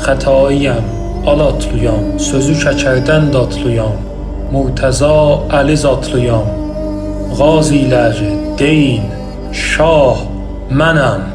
Xətayiyəm, alatlıyam, sözü kəkərdən datlıyam, Murtəza Əli zatlıyam, Qazilər deyin, şah mənəm.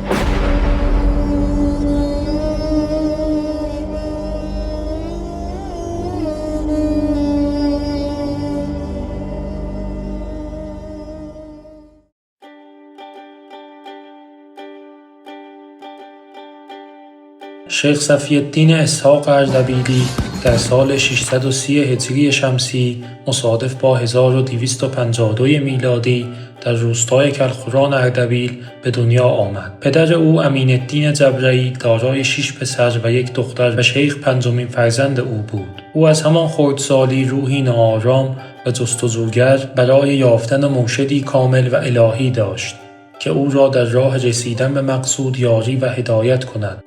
شیخ صفی‌الدین اسحاق اردبیلی در سال 630 هجری شمسی مصادف با 1252 میلادی در روستای کلخوران اردبیل به دنیا آمد. پدر او امین‌الدین جبرئی دارای 6 پسر و 1 دختر و شیخ پنجمین فرزند او بود. او از همان خردسالی روحی ناآرام و جستجوگر برای یافتن مرشدی کامل و الهی داشت که او را در راه رسیدن به مقصود یاری و هدایت کند.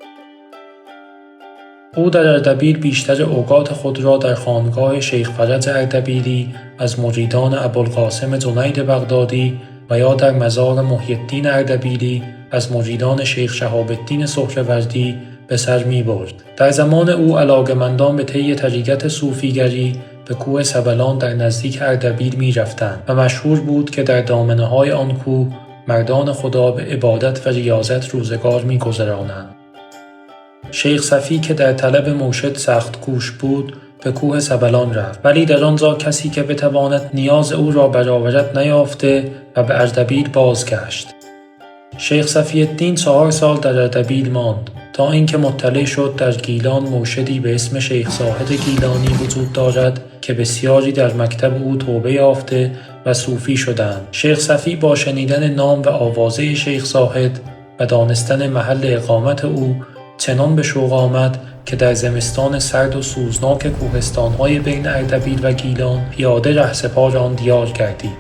او در اردبیل بیشتر اوقات خود را در خانقاه شیخ فرج اردبیلی از مریدان ابوالقاسم جنید بغدادی و یا در مزار محی الدین اردبیلی از مریدان شیخ شهاب الدین سهروردی به سر می برد. در زمان او علاقه‌مندان به طی طریقت صوفیگری به کوه سبلان در نزدیک اردبیل می رفتند و مشهور بود که در دامنه‌های آن کوه مردان خدا به عبادت و ریاضت روزگار می گذرانند. شیخ صفی که در طلب مرشد سخت کوش بود به کوه سبلان رفت، ولی در آنجا کسی که بتواند نیاز او را برآورد نیافته و به اردبیل بازگشت. شیخ صفی‌الدین 4 سال در اردبیل ماند تا اینکه مطلع شد در گیلان مرشدی به اسم شیخ زاهد گیلانی وجود دارد که بسیاری در مکتب او توبه یافته و صوفی شدند. شیخ صفی با شنیدن نام و آوازه شیخ زاهد و دانستن محل اقامت او چنان به شوق آمد که در زمستان سرد و سوزناک کوهستان‌های بین اردبیل و گیلان پیاده رهسپار آن دیار گردید.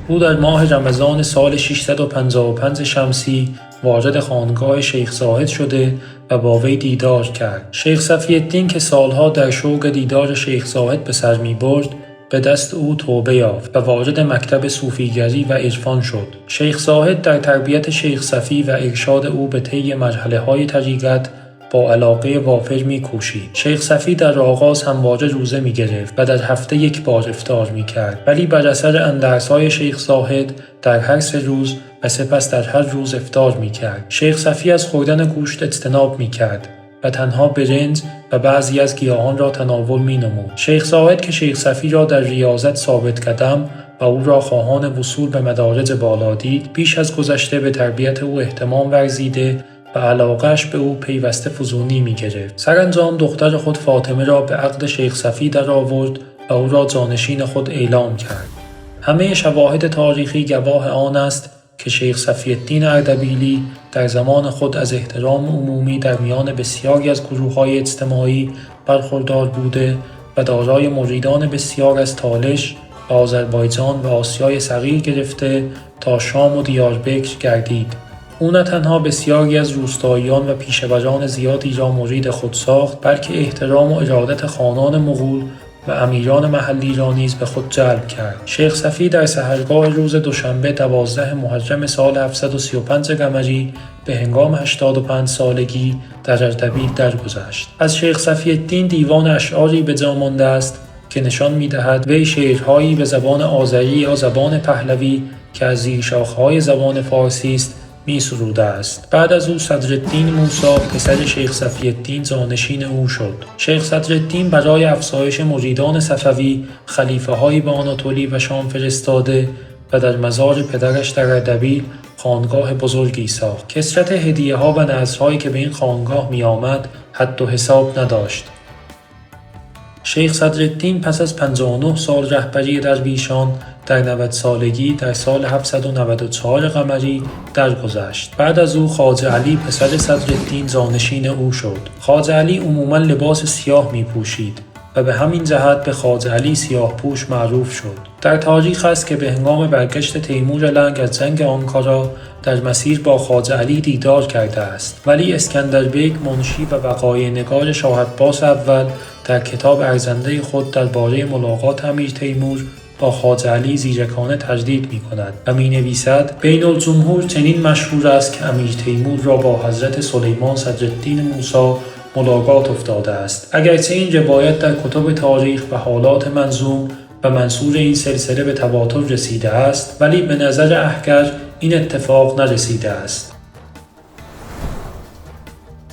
او در ماه رمضان سال 655 شمسی وارد خانقاه شیخ زاهد شده و با وی دیدار کرد. شیخ صفی‌الدین که سالها در شوق دیدار شیخ زاهد به سر می برد به دست او توبه یافت و وارد مکتب صوفیگری و عرفان شد. شیخ زاهد در تربیت شیخ صفی و ارشاد او به طی مرحله‌های طریقت با علاقه وافر می‌کوشید. شیخ صفی در آغاز همواره روزه می‌گرفت و در هفته 1 بار افطار می‌کرد، ولی بر اثر اندرس‌های شیخ زاهد در هر 3 روز و سپس در هر روز افطار می‌کرد. شیخ صفی از خوردن گوشت اجتناب می‌کرد و تنها برنج و بعضی از گیاهان را تناول می‌نمود. شیخ زاهد که شیخ صفی را در ریاضت ثابت قدم و او را خواهان وصول به مدارج بالا دید، بیش از گذشته به تربیت او اهتمام ورزیده و علاقه‌اش به او پیوسته فزونی می‌گرفت. سرانجام دختر خود فاطمه را به عقد شیخ صفی درآورد و او را جانشین خود اعلام کرد. همه شواهد تاریخی گواه آن است که شیخ صفی‌الدین اردبیلی در زمان خود از احترام عمومی در میان بسیاری از گروه‌های اجتماعی برخوردار بوده و دارای مریدان بسیار از تالش و آذربایجان و آسیای صغیر گرفته تا شام و دیاربکر گردید. او نه تنها بسیاری از روستاییان و پیشوران زیادی را مرید خود ساخت، بلکه احترام و ارادت خانان مغول و امیران محلی را نیز به خود جلب کرد. شیخ صفی در سحرگاه روز دوشنبه 12 محرم سال 735 قمری به هنگام 85 سالگی در اردبیل درگذشت. از شیخ صفی‌الدین دیوان اشعاری به جا مانده است که نشان می‌دهد وی شعرهایی به زبان آذری یا زبان پهلوی که از زیرشاخه‌های زبان فارسی است می سروده است. بعد از او صدرالدین موسی پسر شیخ صفی‌الدین جانشین او شد. شیخ صدرالدین برای افزایش مریدان صفوی خلیفه‌هایی به آناتولی و شام فرستاده و در مزار پدرش در اردبیل خانقاه بزرگی ساخت. کثرت هدیه‌ها و نذرهایی که به این خانقاه می آمد حد و حساب نداشت. شیخ صدرالدین پس از 59 سال رهبری درویشان در 90 سالگی در سال 794 قمری درگذشت. بعد از او خواجه علی پسر صدرالدین جانشین او شد. خواجه علی عموما لباس سیاه می پوشید و به همین جهت به خواجه علی سیاه پوش معروف شد. در تاریخ است که به هنگام برگشت تیمور لنگ از جنگ آنکارا در مسیر با خواجه علی دیدار کرده است، ولی اسکندر بیگ منشی و وقایع نگار شاه عباس اول در کتاب ارزنده خود درباره ملاقات امیر تیمور با خواجه علی زیرکانه تجدید می کند و می نویسد بین الجمهور چنین مشهور است که امیر تیمور را با حضرت سلیمان صدرالدین موسی ملاقات افتاده است. اگرچه این روایت در کتب تاریخ و حالات منظوم و منصور این سلسله به تواتر رسیده است، ولی به نظر احگر این اتفاق نرسیده است.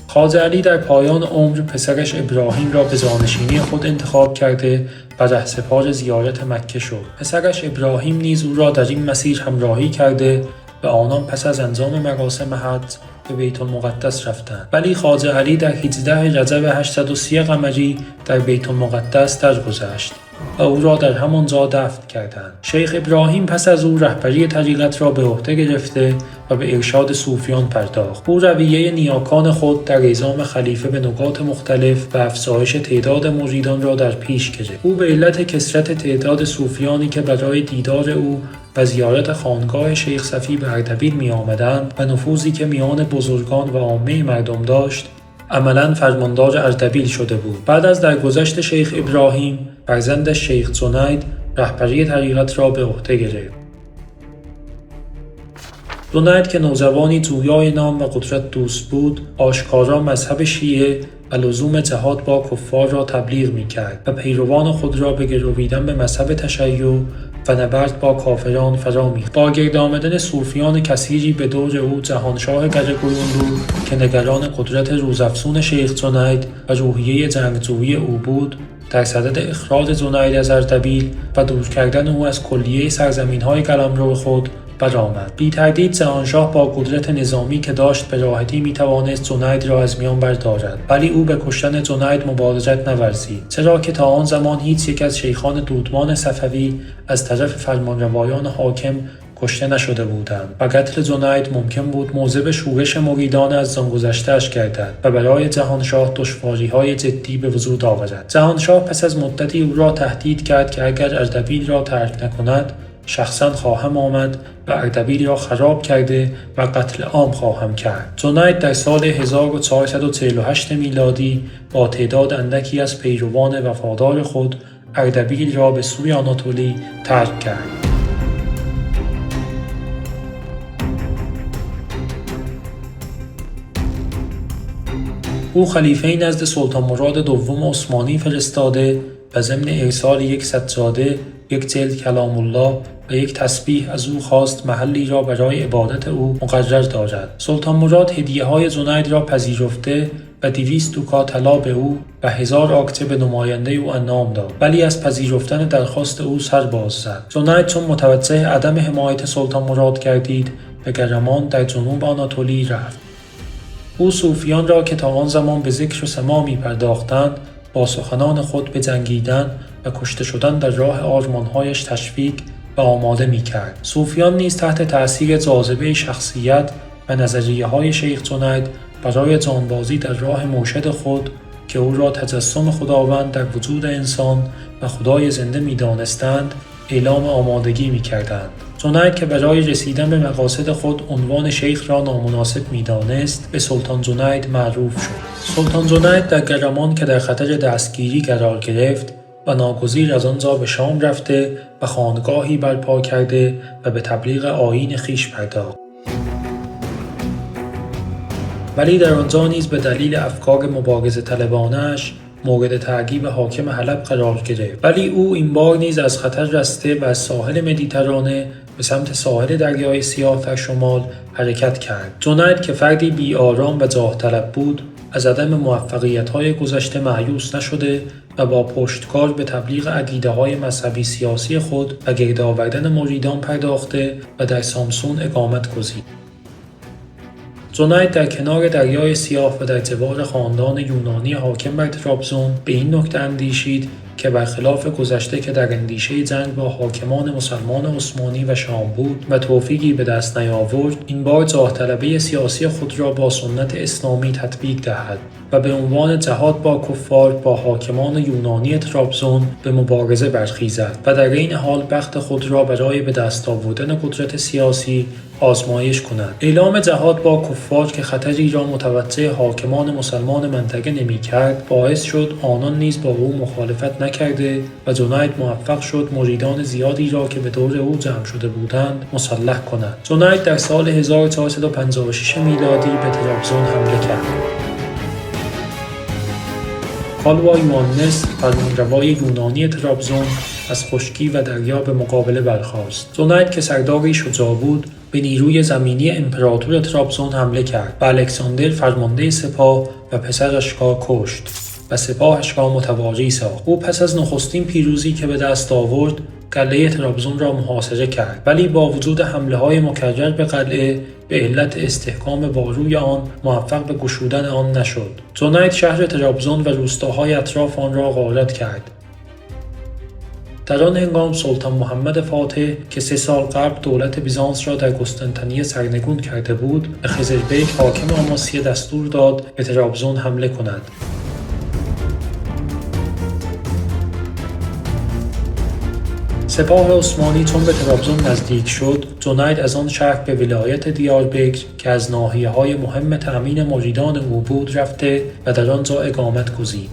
خواجه علی در پایان عمر پسرش ابراهیم را به جانشینی خود انتخاب کرده و رهسپار زیارت مکه شد. پسرش ابراهیم نیز او را در این مسیر همراهی کرده و آنان پس از انجام مراسم حج به بیت المقدس رفتند. ولی خواجه علی در 18 رجب 830 قمری در بیت المقدس درگذشت و او را در همانجا دفن کردند. شیخ ابراهیم پس از او رهبری طریقت را به عهده گرفته و به ارشاد صوفیان پرداخت. او رویه نیاکان خود در اعزام خلیفه به نقاط مختلف و افزایش تعداد مریدان را در پیش گرفت. او به علت کثرت تعداد صوفیانی که برای دیدار او و زیارت خانقاه شیخ صفی به اردبیل می آمدند و نفوذی که میان بزرگان و عامه مردم داشت، عملاً فرماندار اردبیل شده بود. بعد از درگذشت شیخ ابراهیم، فرزندش شیخ جنید رهبری طریقت را به عهده گرفت. جنید که نوجوانی جویای نام و قدرت دوست بود، آشکارا مذهب شیعه و لزوم جهاد با کفار را تبلیغ می‌کرد و پیروان خود را به گرویدن به مذهب تشیع و نبرد با کافران فرا می‌خواند. با گرد آمدن صوفیان کثیری به دور او، جهانشاه گرگویونلو که نگران قدرت روزافزون شیخ جنید و روحیه جنگجویی او بود، در صدد اخراج جنید از اردبیل و دور کردن او از کلیه سرزمین‌های قلمرو خود برآمد. بی تردید جهانشاه با قدرت نظامی که داشت به راحتی میتوانست جنید را از میان بردارد، ولی او به کشتن جنید مبارزت نورزید، چرا که تا آن زمان هیچ یک از شیخان دودمان صفوی از طرف فرمانروایان حاکم کشته نشده بودند و قتل جنید ممکن بود موجب شورش مریدان از آن گذشته‌اش گردد و برای جهانشاه دشواری‌های جدی به وجود آورد. جهانشاه پس از مدتی او را تهدید کرد که اگر اردبیل را ترک نکند، شخصاً خواهم آمد و اردبیل را خراب کرده و قتل عام خواهم کرد. جنید در سال 1448 میلادی با تعداد اندکی از پیروان وفادار خود اردبیل را به سوی آناتولی ترک کرد. او خلیفه‌ای نزد سلطان مراد دوم عثمانی فرستاده و ضمن ارسال یک سجاده، یک جلد کلام الله و یک تسبیح از او خواست محلی را برای عبادت او مقرر دارد. سلطان مراد هدیه‌های جنید را پذیرفته و 200 دوکات طلا به او و 1000 آکچه به نماینده او انعام داد، ولی از پذیرفتن درخواست او سر باز زد. جنید چون متوجه عدم حمایت سلطان مراد گردید، به گرمان در جنوب آناتولی رفت. او صوفیان را که تا آن زمان به ذکر و سماع می‌پرداختند، با سخنان خود به جنگیدن و کشته شدن در راه آرمان‌هایش تشویق و آماده می‌کرد. صوفیان نیز تحت تأثیر جاذبه شخصیت و نظریه‌های شیخ جنید برای جانبازی در راه مرشد خود که او را تجسم خداوند در وجود انسان و خدای زنده می‌دانستند، اعلام آمادگی می‌کردند. جنید که برای رسیدن به مقاصد خود عنوان شیخ را نامناسب می‌دانست، به سلطان جنید معروف شد. سلطان جنید در گرمان که در خطر دستگیری قرار گرفت و ناگزیر از آنجا به شام رفته و خانقاهی برپا کرده و به تبلیغ آیین خویش پرداخت. ولی در آنجا نیز به دلیل افکار مبارزه طلبانه‌اش مورد تعقیب حاکم حلب قرار گرفت، ولی او این بار نیز از خطر رسته و از ساحل مدیترانه به سمت ساحل دریای سیاه در شمال حرکت کرد. جنید که فردی بی آرام و جاه طلب بود، از عدم موفقیت‌های گذشته مایوس نشده و با پشتکار به تبلیغ عقیده‌های مذهبی سیاسی خود و گرد آوردن مریدان پرداخته و در سامسون اقامت گزید. جنید در کنار دریای سیاه و در جوار خاندان یونانی حاکم بر طرابزون به این نکته اندیشید که برخلاف گذشته که در اندیشه جنگ با حاکمان مسلمان عثمانی و شام بود و توفیقی به دست نیاورد، این بار جاه طلبی سیاسی خود را با سنت اسلامی تطبیق دهد و به عنوان جهاد با کفار با حاکمان یونانی طرابزون به مبارزه برخیزد و در این حال بخت خود را برای به دست آوردن قدرت سیاسی آزمایش کند. اعلام جهاد با کفار که خطری را متوجه حاکمان مسلمان منطقه نمی‌کرد، باعث شد آنان نیز با او مخالفت اطاعت نکرده و جنید موفق شد مریدان زیادی را که به دور او جمع شده بودند مسلح کند. جنید در سال 1456 میلادی به طرابزون حمله کرد. خالوا یواننس فرمانروای یونانی طرابزون از خشکی و دریا به مقابله برخاست. جنید که سرداری شجاع بود به نیروی زمینی امپراتور طرابزون حمله کرد و الکساندر فرمانده سپاه و پسرش را کشت و سپاهش را متواری ساخت. او پس از نخستین پیروزی که به دست آورد قلعه طرابزون را محاصره کرد، ولی با وجود حمله‌های مکرر به قلعه به علت استحکام باروی آن موفق به گشودن آن نشد. جنید شهر طرابزون و روستاهای اطراف آن را غارت کرد. در آن هنگام سلطان محمد فاتح که 3 سال قبل دولت بیزانس را در قسطنطنیه سرنگون کرده بود، به خضربیک حاکم آماسیه دستور داد به طرابزون حمله کند. سپاه عثمانی چون به طرابزون نزدیک شد، جنید از آن شهر به ولایت دیاربکر که از ناحیه‌های مهم تأمین مریدان او بود رفته و در آنجا اقامت گزید.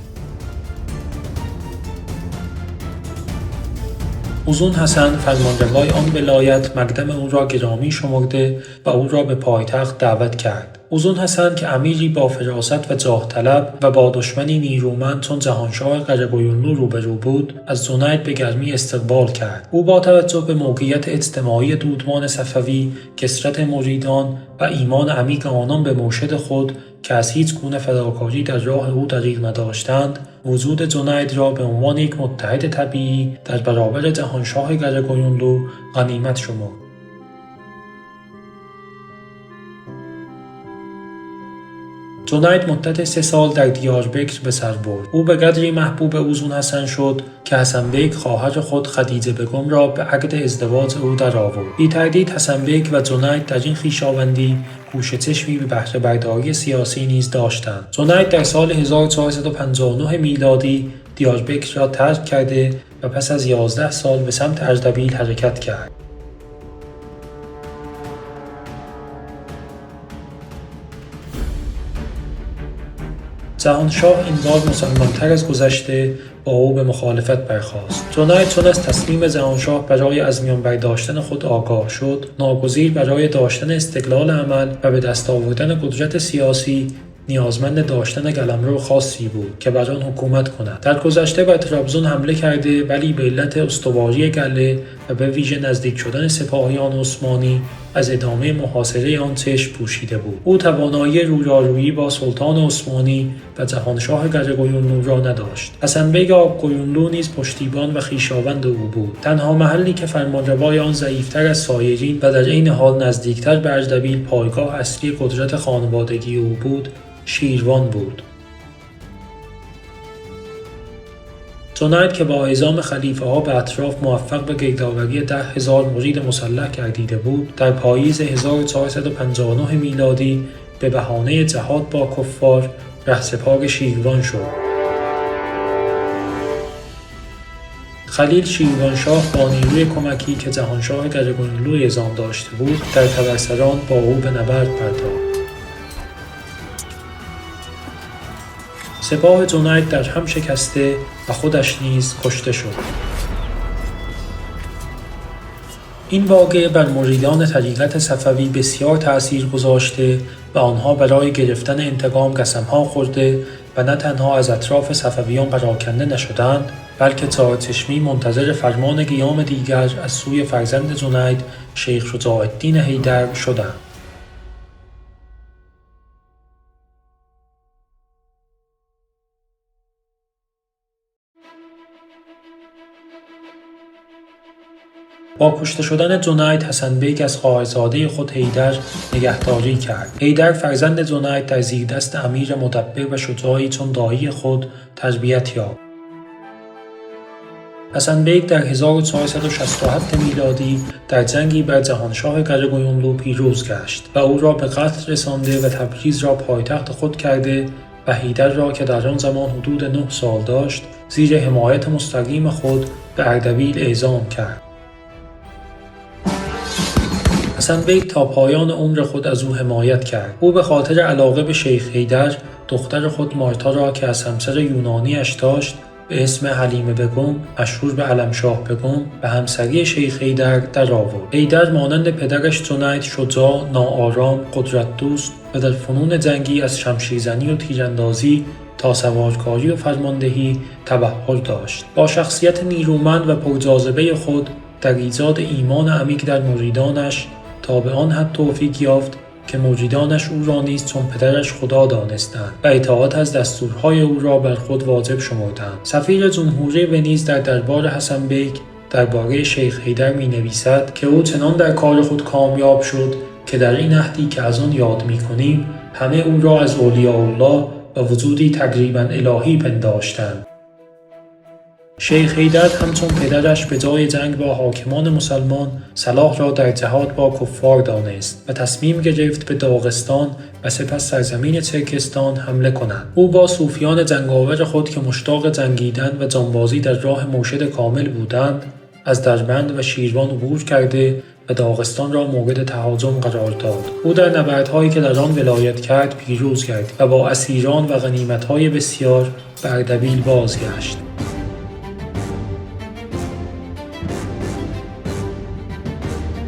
اوزون حسن فرمانروای آن ولایت مقدم او را گرامی شمرده و او را به پایتخت دعوت کرد. اوزون حسن که امیری با فراست و جاه طلب و با دشمنی نیرومند چون جهانشاه قره‌قیونلو روبرو بود، از جنید به گرمی استقبال کرد. او با توجه به موقعیت اجتماعی دودمان صفوی، کثرت مریدان و ایمان عمیق آنان به مرشد خود که از هیچ گونه فداکاری در راه او دریغ نداشتند، وجود جنید را به عنوان یک متحد طبیعی در برابر جهانشاه قره‌قیونلو غنیمت شمرد. جنید مدت 3 سال در دیاربکر به سر برد. او به قدری محبوب اوزون حسن شد که حسن بیگ خواهر خود خدیجه بگم را به عقد ازدواج او درآورد. بی تردید حسن بیگ و جنید در این خویشاوندی گوشه چشمی به بهره برداری سیاسی نیز داشتند. جنید در سال 1459 میلادی دیاربکر را ترک کرده و پس از 11 سال به سمت اردبیل حرکت کرد. جهانشاه این بار مسلمان‌تر از گذشته با او به مخالفت برخاست. جنید چون از تصمیم جهانشاه برای از میان برداشتن خود آگاه شد، ناگزیر برای داشتن استقلال عمل و به دست آوردن قدرت سیاسی نیازمند داشتن قلمرو خاصی بود که بر آن حکومت کند. در گذشته بر طرابزون حمله کرده، ولی به علت استواری قلعه و به ویژه نزدیک شدن سپاهیان عثمانی از ادامه محاصره آن چشم پوشیده بود. او توانایی رویارویی با سلطان عثمانی و جهانشاه قره‌قیونلو را نداشت. حسن بیگ آق‌قیونلو نیز پشتیبان و خویشاوند او بود. تنها محلی که فرمانروای آن ضعیفتر از سایرین و در عین حال نزدیکتر به اردبیل پایگاه اصلی قدرت خانوادگی او بود، شیروان بود. جنید که با اعزام خلیفه ها به اطراف موفق به گردآوری 10,000 مرید مسلح گردیده بود، در پاییز 1459 میلادی به بهانه جهاد با کفار رهسپار شیروان شد. خلیل شیروانشاه با نیروی کمکی که جهانشاه قره‌قیونلو اعزام داشته بود، در تبرسران با او به نبرد پرداخت. سپاه جنید در هم شکسته و خودش نیز کشته شد. این واقعه بر مریدان طریقت صفوی بسیار تأثیر گذاشته و آنها برای گرفتن انتقام قسم‌ها خورده و نه تنها از اطراف صفویان پراکنده نشدند، بلکه چارچشمی منتظر فرمان قیام دیگر از سوی فرزند جنید شیخ شجاع الدین حیدر شدند. با کشته شدن جنید، حسن بیگ از خواهرزاده خود حیدر نگهداری کرد. حیدر فرزند جنید در زیردست امیر مدبر و شجاعی چون دایی خود تربیت یافت. حسن بیگ در 1467 میلادی در جنگی بر جهانشاه قره‌قیونلو پیروز گشت و او را به قتل رسانده و تبریز را پایتخت خود کرده و حیدر را که در آن زمان حدود 9 سال داشت، زیر حمایت مستقیم خود به اردبیل اعزام کرد. حسن بیگ تا پایان عمر خود از او حمایت کرد. او به خاطر علاقه به شیخ حیدر دختر خود مارتا را که از همسر یونانیش داشت به اسم حلیمه بگم مشهور به علمشاه بگم به همسری شیخ حیدر در آورد. حیدر مانند پدرش جنید شجاع، ناآرام، قدرت دوست و در فنون جنگی از شمشیرزنی و تیراندازی تا سوارکاری و فرماندهی تبحر داشت. با شخصیت نیرومند و پرجاذبه خود در ایجاد ایمان عمیق در مریدانش تا به آن حد توفیق یافت که مریدانش او را نیز چون پدرش خدا دانستند و اطاعت از دستورهای او را بر خود واجب شمردند. سفیر جمهوری ونیز در دربار حسن بیگ درباره شیخ حیدر می‌نویسد که او چنان در کار خود کامیاب شد که در این عهدی که از آن یاد می‌کنیم همه او را از اولیاء الله و وجودی تقریباً الهی پنداشتند. شیخ حیدر همچون پدرش به جای جنگ با حاکمان مسلمان صلاح را در جهاد با کفار دانست و تصمیم گرفت به داغستان و سپس سرزمین چرکستان حمله کند. او با صوفیان جنگاور خود که مشتاق جنگیدن و جانبازی در راه مرشد کامل بودند از دربند و شیروان عبور کرده و داغستان را مورد تهاجم قرار داد. او در نبردهایی که در آن ولایت کرد پیروز گردید و با اسیران و غنیمت‌های بسیار به اردبیل بازگشت.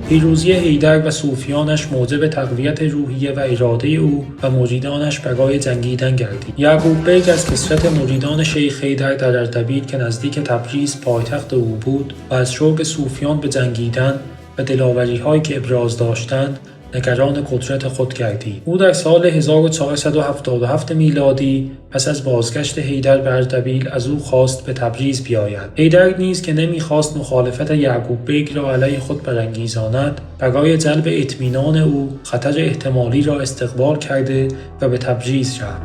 پیروزی حیدر و صوفیانش موجب تقویت روحیه و اراده او و مریدانش برای جنگیدن گردید. یعقوب بیگ از کثرت مریدان شیخ حیدر در اردبیل که نزدیک تبریز پایتخت او بود و از شوق صوفیان به جنگیدن و دلاوری‌هایی که ابراز داشتند نگران قدرت خود گردید. او در سال 1477 میلادی پس از بازگشت حیدر به اردبیل از او خواست به تبریز بیاید. حیدر نیز که نمیخواست مخالفت یعقوب بیگ را علیه خود برانگیزاند برای جلب اطمینان او خطر احتمالی را استقبال کرده و به تبریز رفت.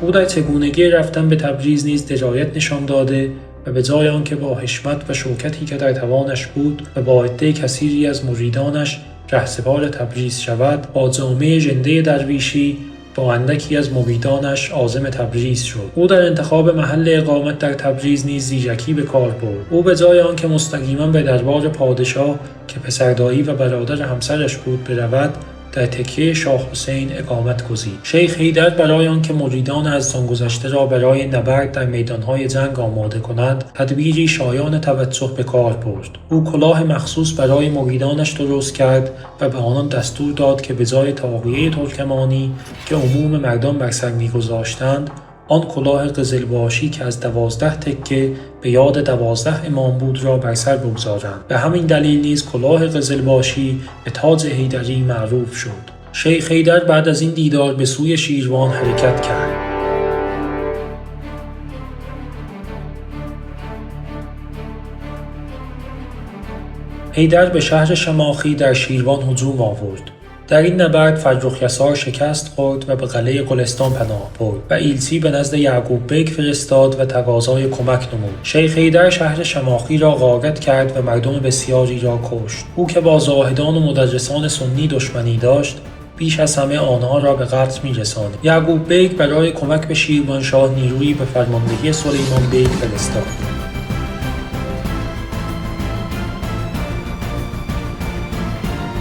او در چگونگی رفتن به تبریز نیز درایت نشان داده و به جای آنکه با حشمت و شوکتی که در توانش بود و با عده کثیری از مریدانش رهسپار تبریز شود، با جامه ژنده درویشی با اندکی از مریدانش عازم تبریز شد. او در انتخاب محل اقامت در تبریز نیز زیرکی به کار برد. او به جای آنکه مستقیما به دربار پادشاه که پسردایی و برادر همسرش بود برود، در تکیه شاه حسین اقامت گزید. شیخ حیدر برای آنکه مریدان از آن گذشته را برای نبرد در میدانهای جنگ آماده کند، تدبیری شایان توجه به کار برد. او کلاه مخصوص برای مریدانش درست کرد و به آنان دستور داد که به جای طاقیه ترکمانی که عموم مردان بر سر می‌گذاشتند، آن کلاه قزلباشی که از 12 تکه به یاد 12 امام بود را بر سر بگذارند. به همین دلیل نیز کلاه قزلباشی به تاج حیدری معروف شد. شیخ حیدر بعد از این دیدار به سوی شیروان حرکت کرد. حیدر به شهر شماخی در شیروان هجوم آورد. در این نبرد فرخ یسار شکست خورد و به قلعه گلستان پناه برد و ایلچی به نزد یعقوب بیگ فرستاد و تقاضای کمک نمود. شیخ حیدر شهر شماخی را غارت کرد و مردم بسیاری را کشت. او که با زاهدان و مدرسان سنی دشمنی داشت، بیش از همه آنها را به قتل می‌رساند. یعقوب بیگ برای کمک به شیروانشاه نیرویی به فرماندهی سلیمان بیگ فرستاد.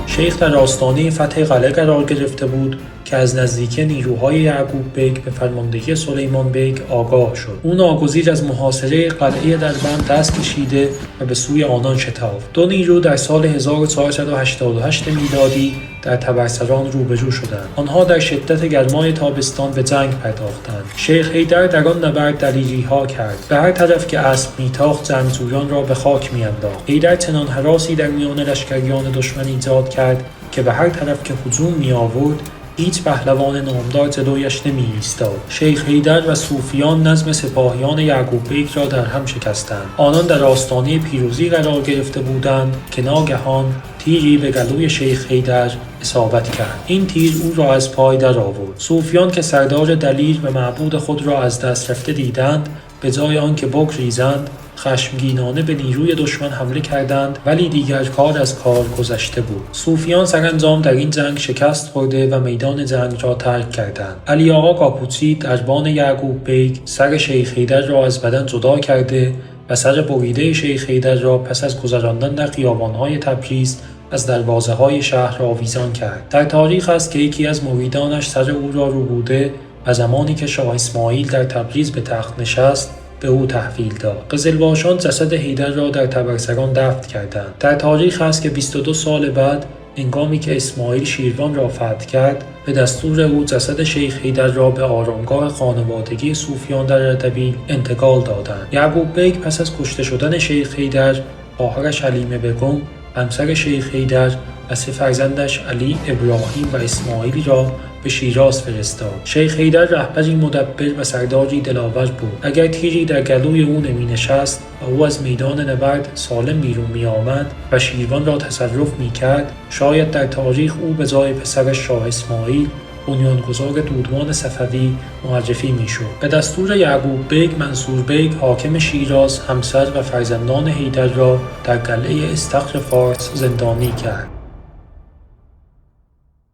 شیخ در آستانه فتح قلعه قرار گرفته بود که از نزدیکی نیروهای یعقوب بیگ به فرماندهی سلیمان بیگ آگاه شد. او ناگزیر از محاصره قلعه دربند دست کشیده و به سوی آنان شتافت. دو نیرو در سال 1488 میلادی در تبرسران روبرو شدند. آنها در شدت گرمای تابستان به جنگ پرداختند. شیخ حیدر در آن نبرد دلیری‌ها کرد. به هر طرف که اسب میتاخت جنگجویان را به خاک میانداخت. حیدر چنان هراسی در میان لشکریان دشمن ایجاد کرد که به هر طرف که هجوم می‌آورد هیچ پهلوان نامدار جلویش نمی ایستاد. شیخ حیدر و صوفیان نظم سپاهیان یعقوب بیگ را در هم شکستند. آنان در آستانه پیروزی قرار گرفته بودند که ناگهان تیری به گلوی شیخ حیدر اصابت کرد. این تیر او را از پای در آورد. صوفیان که سردار دلیر و معبود خود را از دست رفته دیدند، به جای آنکه بگریزند خشمگینانه به نیروی دشمن حمله کردند، ولی دیگر کار از کار گذشته بود. صوفیان سرانجام در این جنگ شکست خورده و میدان جنگ را ترک کردند. علی آقا کاپوچی دربان یعقوب بیگ سر شیخ حیدر را از بدن جدا کرده و سر بریده شیخ حیدر را پس از گذراندن در خیابان‌های تبریز از دروازه‌های شهر آویزان کرد. در تاریخ است که یکی از مریدانش سر او را ربوده و زمانی که شاه اسماعیل در تبریز به تخت نشست به او تحویل داد. قزلباشان جسد حیدر را در طبرسران دفن کردند. در تاریخ است که 22 سال بعد هنگامی که اسماعیل شیروان را فتح کرد، به دستور او جسد شیخ حیدر را به آرامگاه خانوادگی صوفیان در اردبیل انتقال دادند. یعقوب بیگ پس از کشته شدن شیخ حیدر، خواهرش حلیمه بگم، همسر شیخ حیدر و 3 فرزندش علی، ابراهیم و اسماعیل را به شیراز فرستاد. شیخ حیدر رهبری مدبر و سرداری دلاور بود. اگر تیری در گلوی او نمی نشست و او از میدان نبرد سالم بیرون می آمد و شیروان را تصرف می کرد، شاید در تاریخ او به جای پسرش شاه اسماعیل بنیانگذار دودمان صفوی معرفی می شد. به دستور یعقوب بیگ، منصور بیگ حاکم شیراز همسر و فرزندان حیدر را در قلعه استخر فارس زندانی کرد.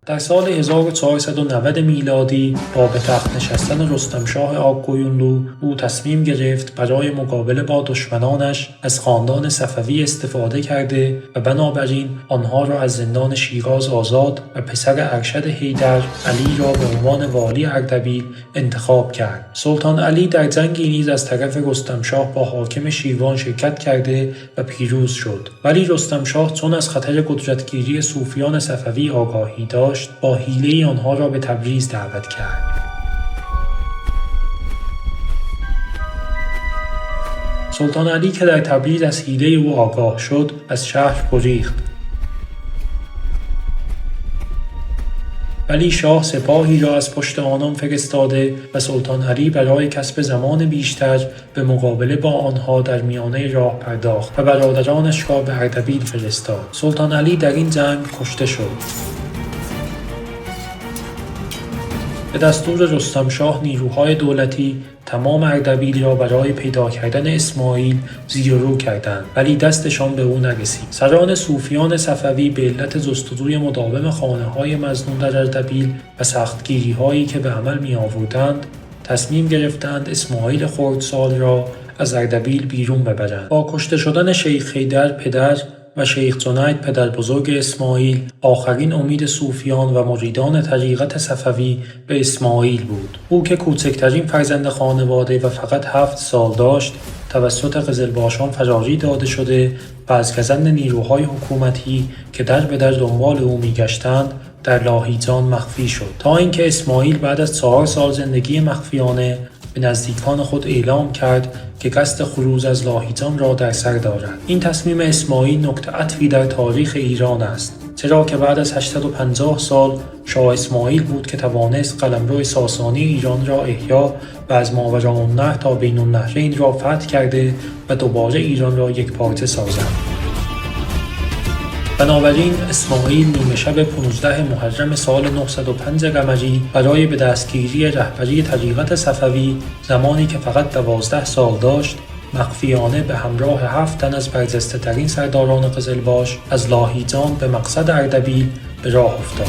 در سال 1490 میلادی با به تخت نشستن رستمشاه آبگویونلو، او تصمیم گرفت برای مقابله با دشمنانش از خاندان صفوی استفاده کرده و بنابراین آنها را از زندان شیراز آزاد و پسر ارشد حیدر، علی را به عنوان والی اردبیل انتخاب کرد. سلطان علی در جنگی نیز از طرف رستمشاه با حاکم شیروان شرکت کرده و پیروز شد، ولی رستمشاه چون از خطر قدرتگیری صوفیان صفوی آگاهی داشت، با حیله آنها را به تبریز دعوت کرد. سلطان علی که در تبریز از حیله او آگاه شد، از شهر گریخت. ولی شاه سپاهی را از پشت آنان فرستاده و سلطان علی برای کسب زمان بیشتر به مقابله با آنها در میانه راه پرداخت و برادرانش را به اردبیل فرستاد. سلطان علی در این جنگ کشته شد. به دستور رستمشاه نیروهای دولتی تمام اردبیل را برای پیدا کردن اسماعیل زیر و رو کردند، ولی دستشان به او نرسید. سران صوفیان صفوی به علت جستجوی مداوم خانه‌های مظنون در اردبیل و سختگیری‌هایی که به عمل می‌آوردند، تصمیم گرفتند اسماعیل خردسال را از اردبیل بیرون ببرند. با کشته شدن شیخ حیدر پدر و شیخ جنید پدر بزرگ اسماعیل، آخرین امید صوفیان و مریدان طریقت صفوی به اسماعیل بود. او که کوچکترین فرزند خانواده و فقط 7 سال داشت، توسط قزلباشان فراری داده شده و از گزند نیروهای حکومتی که در به در دنبال او می‌گشتند در لاهیجان مخفی شد، تا اینکه اسماعیل بعد از 4 سال زندگی مخفیانه به نزدیکان خود اعلام کرد که قصد خروج از لاهیجان را در سر دارد. این تصمیم اسماعیل نقطه عطفی در تاریخ ایران است، چرا که بعد از 850 سال شاه اسماعیل بود که توانست قلمرو ساسانی ایران را احیا و از ماوراءالنهر تا بین النهرین را فتح کرده و دوباره ایران را یکپارچه سازد. بنابراین اسماعیل نیمه شب 15 محرم سال 905 قمری برای به دستگیری رهبری طریقت صفوی، زمانی که فقط 12 سال داشت، مخفیانه به همراه 7 تن از برجسته ترین سرداران قزلباش از لاهیجان به مقصد اردبیل به راه افتاد.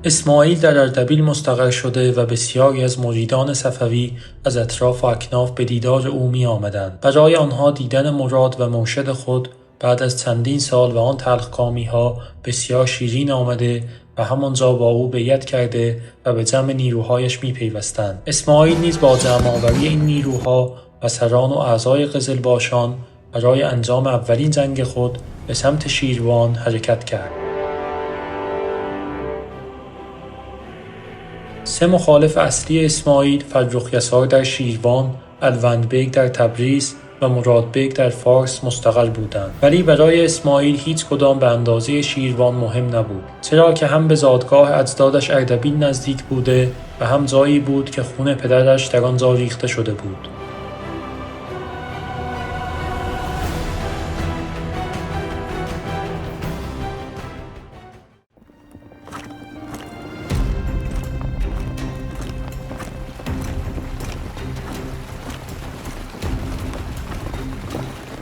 اسماعیل در اردبیل مستقر شده و بسیاری از مریدان صفوی از اطراف و اکناف به دیدار او می آمدند. برای آنها دیدن مراد و مرشد خود بعد از چندین سال و آن تلخکامی ها بسیار شیرین آمده و همانجا با او بیعت کرده و به جمع نیروهایش می پیوستند. اسماعیل نیز با جمع آوری این نیروها و سران و اعضای قزلباشان برای انجام اولین جنگ خود به سمت شیروان حرکت کرد. 3 مخالف اصلی اسماعیل، فرخ یسار در شیروان، الوند بیگ در تبریز و مراد بیگ در فارس مستقر بودند، ولی برای اسماعیل هیچ کدام به اندازه شیروان مهم نبود، چرا که هم به زادگاه اجدادش اردبیل نزدیک بوده و هم جایی بود که خون پدرش در آنجا ریخته شده بود.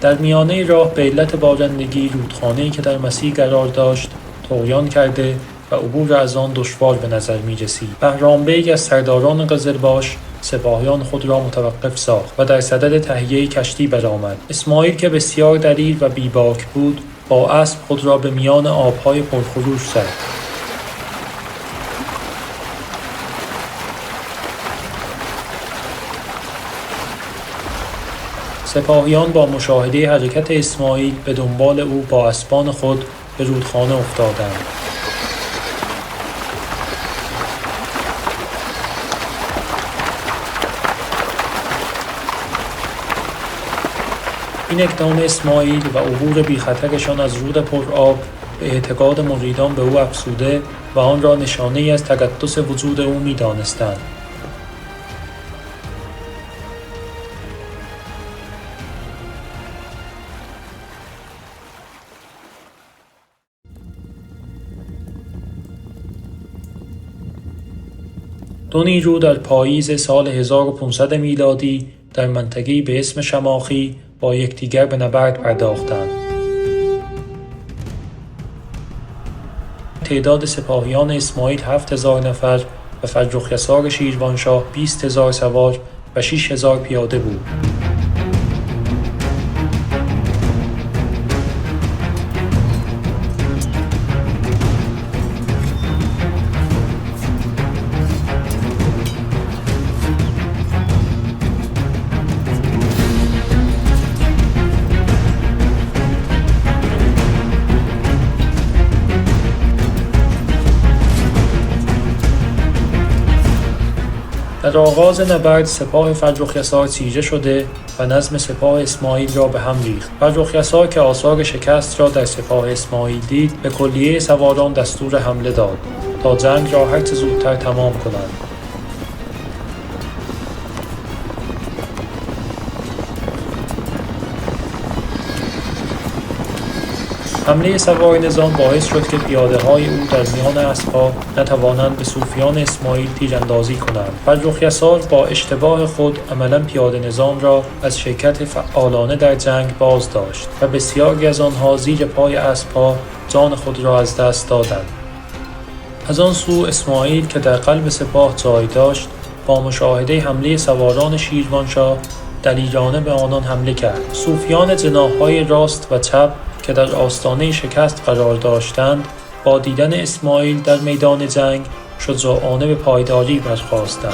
در میانه راه به علت بارندگی رودخانه‌ای که در مسیر قرار داشت طغیان کرده و عبور از آن دشوار به نظر می رسید. بهرام بیگ از سرداران قزلباش سپاهیان خود را متوقف ساخت و در صدد تهیه کشتی برآمد. اسماعیل که بسیار دلیر و بیباک بود با اسب خود را به میان آبهای پرخروش زد. سپاهیان با مشاهده حرکت اسماعیل به دنبال او با اسبان خود به رودخانه افتادند. این اقدام اسماعیل و عبور بی خطرشان از رود پرآب به اعتقاد مریدان به او افزوده و آن را نشانه‌ای از تقدس وجود او می‌دانستند. دو نیرو در پاییز سال 1500 میلادی در منطقه‌ای به اسم شماخی با یکدیگر به نبرد پرداختند. تعداد سپاهیان اسماعیل 7000 نفر و فرخ یسار شیروانشاه 20000 سوار و 6000 پیاده بود. در آغاز نبرد سپاه فرخ یسار چیره شده و نظم سپاه اسماعیل را به هم ریخت. فرخ یسار که آثار شکست را در سپاه اسماعیل دید به کلیه سواران دستور حمله داد تا جنگ را هرچه زودتر تمام کنند. حمله سوار نظام باعث شد که پیاده‌های او در میان اسب‌ها نتوانند به صوفیان اسماعیل تیراندازی کنند. فرخ یسار با اشتباه خود عملاً پیاده نظام را از شرکت فعالانه در جنگ باز داشت و بسیاری از آنها زیر پای اسب‌ها جان خود را از دست دادند. از آن سو اسماعیل که در قلب سپاه جای داشت با مشاهده حمله سواران شیروانشاه دلیرانه به آنان حمله کرد. صوفیان جناح‌های راست و چپ که در آستانه شکست قرار داشتند با دیدن اسماعیل در میدان جنگ شجاعانه به پایداری برخاستند.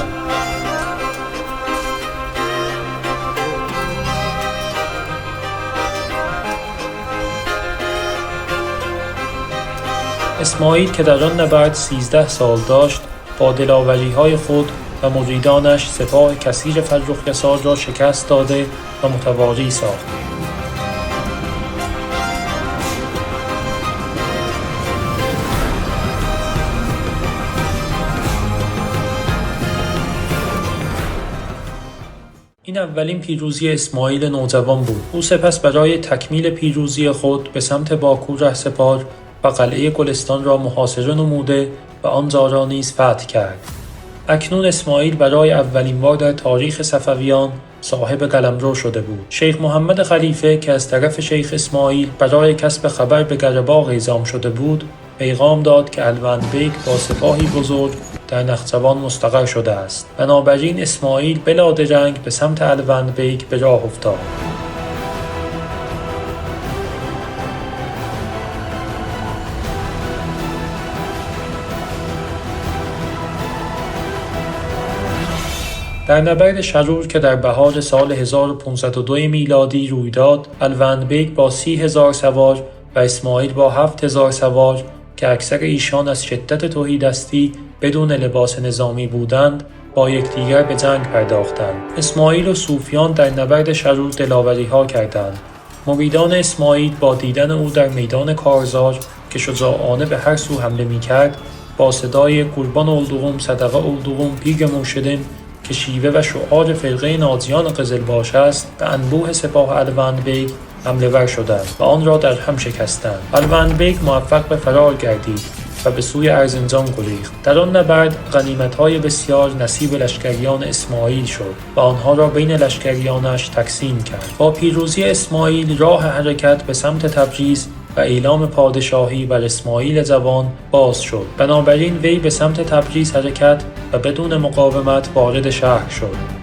اسماعیل که در آن نبرد 13 سال داشت با دلاوری‌های خود و مریدانش سپاه کثیر فرخ یسار را شکست داده و متواری ساخت. این اولین پیروزی اسماعیل نوجوان بود. او سپس برای تکمیل پیروزی خود به سمت باکو رهسپار و قلعه گلستان را محاصره نموده و آنجا را نیز فتح کرد. اکنون اسماعیل برای اولین بار در تاریخ صفویان صاحب قلمرو شده بود. شیخ محمد خلیفه که از طرف شیخ اسماعیل برای کسب خبر به قره‌باغ اعزام شده بود، پیغام داد که الوند بیگ با سپاهی بزرگ در نخجوان مستقر شده است. بنابراین اسماعیل بلا درنگ به سمت الوند بیگ به راه افتاد. در نبرد شرور که در بهار سال 1502 میلادی روی داد، الوند بیگ با 30,000 سوار و اسماعیل با 7,000 سوار که اکثر ایشان از شدت تهیدستی بدون لباس نظامی بودند با یکدیگر به جنگ پرداختند. اسماعیل و صوفیان در نبرد شرور دلاوری‌ها کردند. مریدان اسماعیل با دیدن او در میدان کارزار که شجاعانه به هر سو حمله می‌کرد با صدای قربان اولدوغم صدقه اولدوغم پیر مرشدین که شیوه و شعار فرقه ناجیان قزلباش است به انبوه سپاه الوند بیگ حمله ور شدند و آن را در هم شکستند. الوند بیگ موفق به فرار گردید و به سوی ارزنجان گریخت. در آن نبرد غنیمت‌های بسیار نصیب لشکریان اسماعیل شد و آنها را بین لشکریانش تقسیم کرد. با پیروزی اسماعیل راه حرکت به سمت تبریز و اعلام پادشاهی بر اسماعیل جوان باز شد. بنابراین وی به سمت تبریز حرکت و بدون مقاومت وارد شهر شد.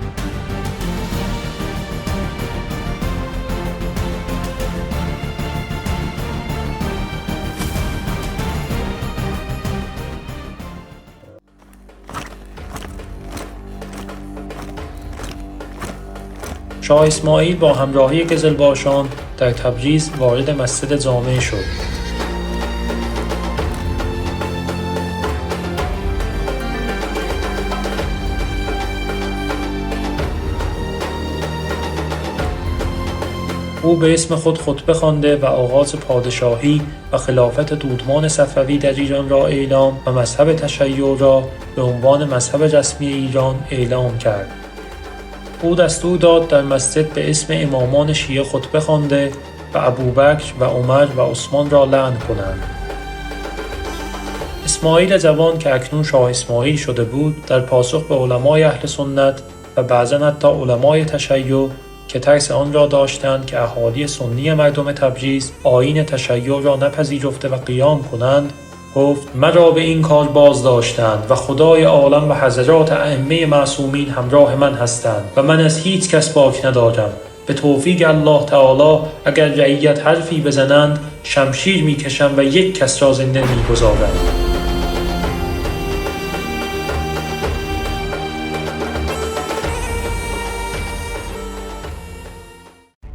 شاه اسماعیل با همراهی قزلباشان در تبریز وارد مسجد جامع شد. او به اسم خود خطبه خوانده و آغاز پادشاهی و خلافت دودمان صفوی در ایران را اعلام و مذهب تشیع را به عنوان مذهب رسمی ایران اعلام کرد. او دستور داد در مسجد به اسم امامان شیعه خطبه خوانده و ابوبکر و عمر و عثمان را لعن کنند. اسماعیل جوان که اکنون شاه اسماعیل شده بود، در پاسخ به علمای اهل سنت و بعضا حتی علمای تشیع که ترس آن را داشتند که اهالی سنی مردم تبریز آیین تشیع را نپذیرفته و قیام کنند، گفت مرا به این کار باز داشتند و خدای عالم و حضرات ائمه معصومین همراه من هستند و من از هیچ کس باک ندارم. به توفیق الله تعالی اگر رعیت حرفی بزنند شمشیر میکشم و یک کس را زنده میگذارم.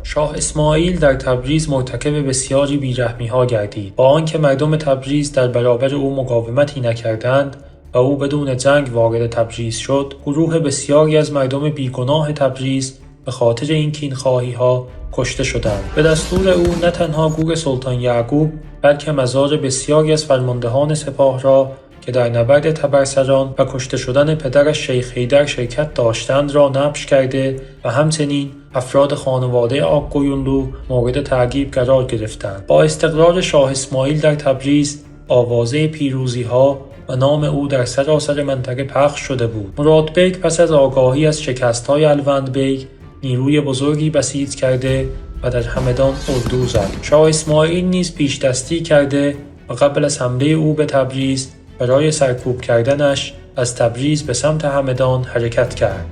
شاه اسماعیل در تبریز مرتکب بسیاری بیرحمی‌ها گردید. با آنکه مردم تبریز در برابر او مقاومتی نکردند و او بدون جنگ وارد تبریز شد، گروه بسیاری از مردم بیگناه تبریز به خاطر این کینخواهی‌ها کشته شدند. به دستور او نه تنها گور سلطان یعقوب بلکه مزار بسیاری از فرماندهان سپاه را که در نبرد تبرسران و کشته شدن پدرش شیخ حیدر شرکت داشتند را نبش کرده و همچنین افراد خانواده آق‌قیونلو مورد تعقیب قرار گرفتند. با استقرار شاه اسماعیل در تبریز، آوازه پیروزی‌ها و نام او در سراسر منطقه پخش شده بود. مراد بیگ پس از آگاهی از شکست‌های الوند بیگ نیروی بزرگی بسیج کرده و در همدان اردو زد. شاه اسماعیل نیز پیش دستی کرده و قبل از حمله او به تبریز برای سرکوب کردنش از تبریز به سمت همدان حرکت کرد.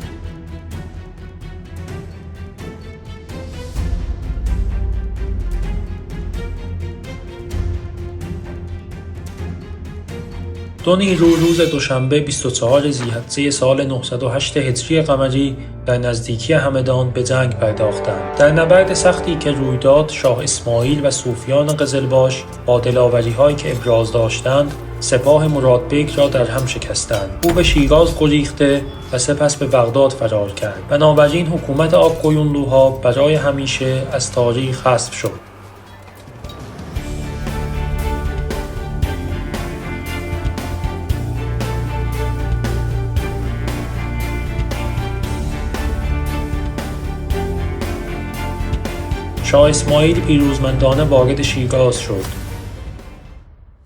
دو نیرو روز دوشنبه 24 ذی‌حجه سال 908 هجری قمری در نزدیکی همدان به جنگ پرداختند. در نبرد سختی که روی داد، شاه اسماعیل و صوفیان قزلباش با دلاوری‌هایی که ابراز داشتند سپاه مراد بیگ را در هم شکستند. او به شیراز گریخته و سپس به بغداد فرار کرد. بنابراین حکومت آق‌قیونلوها برای همیشه از تاریخ حذف شد. شاه اسماعیل پیروزمندانه وارد شیراز شد.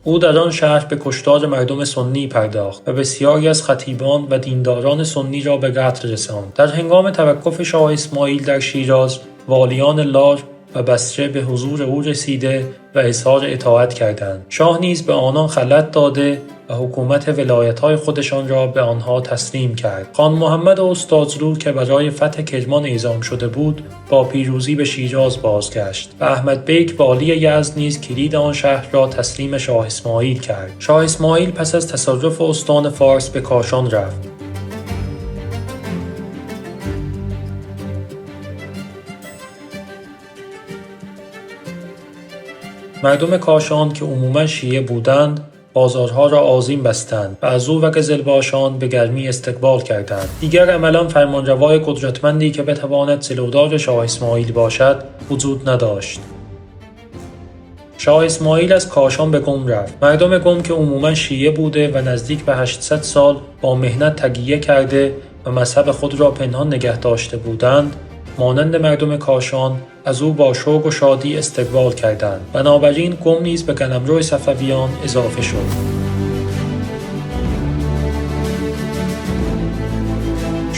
او در آن شهر به کشتار مردم سنی پرداخت و بسیاری از خطیبان و دینداران سنی را به قتل رساند. در هنگام توقف شاه اسماعیل در شیراز، والیان لار و بصره به حضور او رسیده و اظهار اطاعت کردند. شاه نیز به آنان خلعت داده و حکومت ولایت‌های خودشان را به آنها تسلیم کرد. خان محمد استاذرو که برای فتح کرمان اعزام شده بود، با پیروزی به شیراز بازگشت و احمد بیگ والی یزد نیز کلید آن شهر را تسلیم شاه اسماعیل کرد. شاه اسماعیل پس از تصرف استان فارس به کاشان رفت. مردم کاشان که عموما شیعه بودند، بازارها را آذین بستند و از او و قزلباشان به گرمی استقبال کردند. دیگر عملاً فرمانروای قدرتمندی که بتواند جلودار شاه اسماعیل باشد وجود نداشت. شاه اسماعیل از کاشان به قم رفت. مردم قم که عموما شیعه بوده و نزدیک به 800 سال با مهنت تقیه کرده و مذهب خود را پنهان نگه داشته بودند، مانند مردم کاشان از او با شوق و شادی استقبال کردند. بنابراین قم نیز به قلمرو صفویان اضافه شد.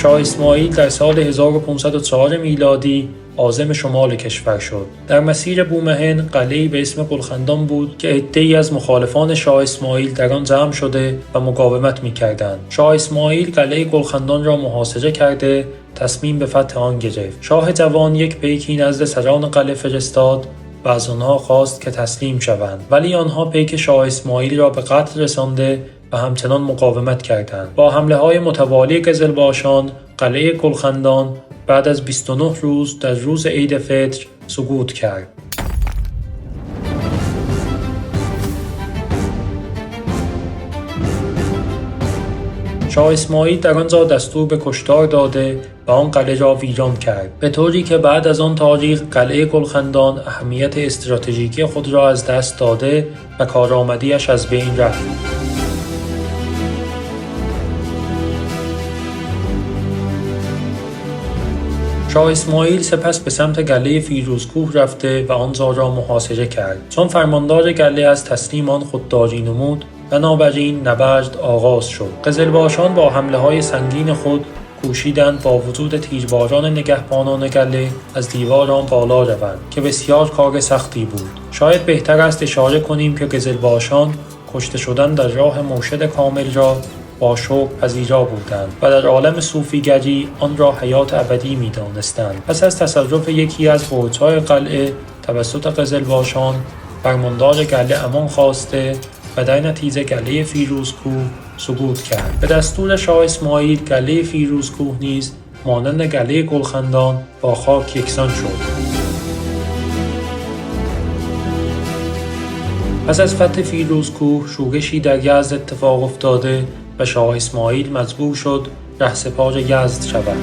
شاه اسماعیل در سال 1504 میلادی عازم شمال کشور شد. در مسیر بومهن قلعه‌ای به اسم گلخندان بود که عده‌ای از مخالفان شاه اسماعیل در آن جمع شده و مقاومت می‌کردند. شاه اسماعیل قلعه گلخندان را محاصره کرده تصمیم به فتح آن گرفت. شاه جوان یک پیکی نزد سران قلعه فرستاد و از آنها خواست که تسلیم شوند، ولی آنها پیک شاه اسماعیل را به قتل رسانده و همچنان مقاومت کردند. با حمله‌های متوالی قزلباشان قلعه گلخندان بعد از 29 روز در روز عید فطر سقوط کرد. شاه اسماعیل در آنجا دستور به کشتار داده و آن قلعه را ویران کرد، به طوری که بعد از آن تاریخ قلعه گلخندان اهمیت استراتژیکی خود را از دست داده و کارآمدی‌اش از بین رفت. شاه اسماعیل سپس به سمت گله فیروزکوه رفته و آن را محاصره کرد. چون فرماندار گله از تسلیم آن خودداری نمود، بنابراین نبرد آغاز شد. قزلباشان با حمله‌های سنگین خود کوشیدند با وجود تیرباران نگهبانان گله از دیوار آن بالا روند که بسیار کار سختی بود. شاید بهتر است اشاره کنیم که قزلباشان کشته شدن در راه مرشد کامل را با شوق پذیرا بودند و در عالم صوفیگری آن را حیات ابدی می‌دانستند. پس از تصرف یکی از برج‌های قلعه توسط قزلباشان، فرماندار گله امان خواسته و در نتیجه گله فیروزکوه سقوط کرد. به دستور شاه اسماعیل گله فیروزکوه نیز مانند گله گلخندان با خاک یکسان شد. پس از فتح فیروزکوه شورشی در یزد اتفاق افتاده و شاه اسماعیل مجبور شد رهسپار یزد شود.